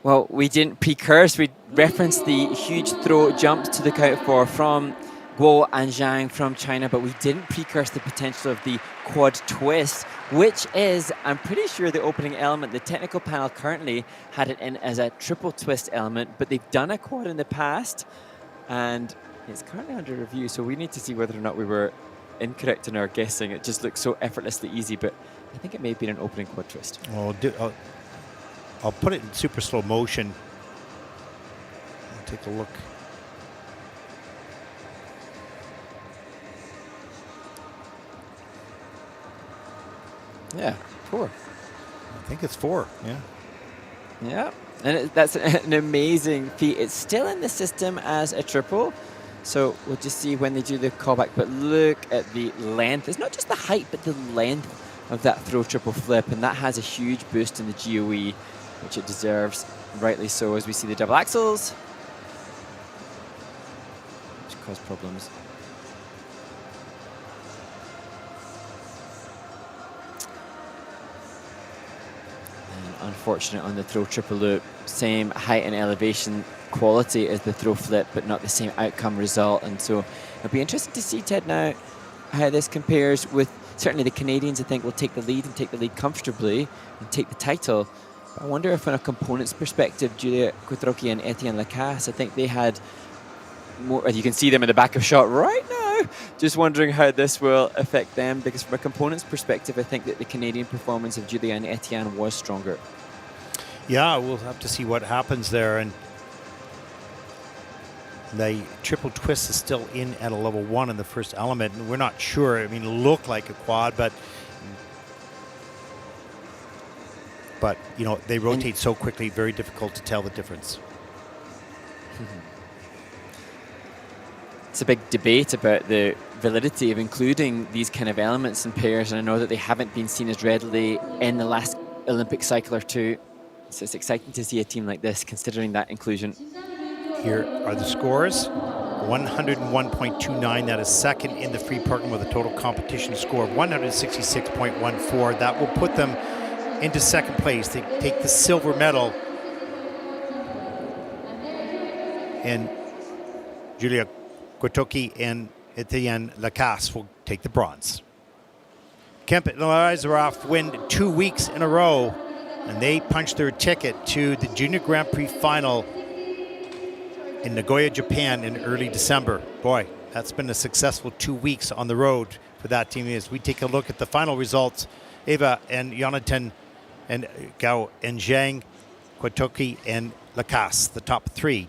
Well, we didn't precurse. We referenced the huge throw jumps to the count four from Guo and Zhang from China, but we didn't precurse the potential of the quad twist, which is, I'm pretty sure, the opening element. The technical panel currently had it in as a triple twist element, but they've done a quad in the past, and it's currently under review, so we need to see whether or not we were incorrect in our guessing. It just looks so effortlessly easy, but I think it may have been an opening quad twist. I'll put it in super slow motion. I'll take a look. Yeah, 4. I think it's 4, yeah. Yeah, and that's an amazing feat. It's still in the system as a triple, so we'll just see when they do the callback. But look at the length. It's not just the height, but the length of that throw triple flip, and that has a huge boost in the GOE, which it deserves, rightly so, as we see the double axles, which cause problems. Unfortunate on the throw triple loop. Same height and elevation quality as the throw flip, but not the same outcome result. And so it'll be interesting to see, Ted, now how this compares with certainly the Canadians. I think will take the lead and take the lead comfortably and take the title. But I wonder if from a components perspective, Julia Quattrocchi and Etienne Lacasse, I think they had more, you can see them in the back of shot right now. Just wondering how this will affect them, because from a components perspective, I think that the Canadian performance of Julia and Etienne was stronger. Yeah, we'll have to see what happens there. And the triple twist is still in at a level 1 in the first element, and we're not sure. I mean, it looked like a quad, but you know, they rotate so quickly, very difficult to tell the difference. It's a big debate about the validity of including these kind of elements in pairs, and I know that they haven't been seen as readily in the last Olympic cycle or two. So it's exciting to see a team like this considering that inclusion. Here are the scores. 101.29, that is second in the free program with a total competition score of 166.14. That will put them into second place. They take the silver medal. And Julia Quattrocchi and Etienne Lacasse will take the bronze. Kemp and Lazarov win 2 weeks in a row, and they punch their ticket to the Junior Grand Prix final in Nagoya, Japan in early December. Boy, that's been a successful 2 weeks on the road for that team. As we take a look at the final results, Eva and Jonathan and Gao and Zhang, Quattrocchi and Lacasse, the top 3.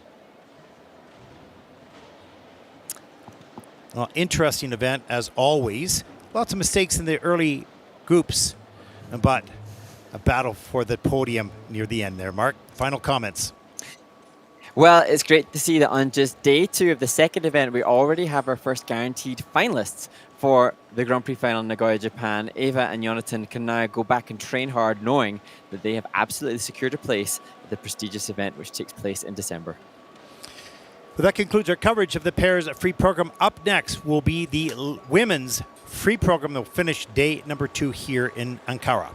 Well, interesting event as always. Lots of mistakes in the early groups, but a battle for the podium near the end there. Mark, final comments. Well, it's great to see that on just day 2 of the second event, we already have our first guaranteed finalists for the Grand Prix final in Nagoya, Japan. Eva and Jonathan can now go back and train hard, knowing that they have absolutely secured a place at the prestigious event, which takes place in December. Well, that concludes our coverage of the pairs free program. Up next will be the women's free program. They'll finish day number 2 here in Ankara.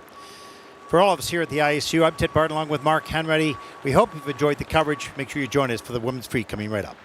For all of us here at the ISU, I'm Ted Barton along with Mark Hanratty. We hope you've enjoyed the coverage. Make sure you join us for the women's free coming right up.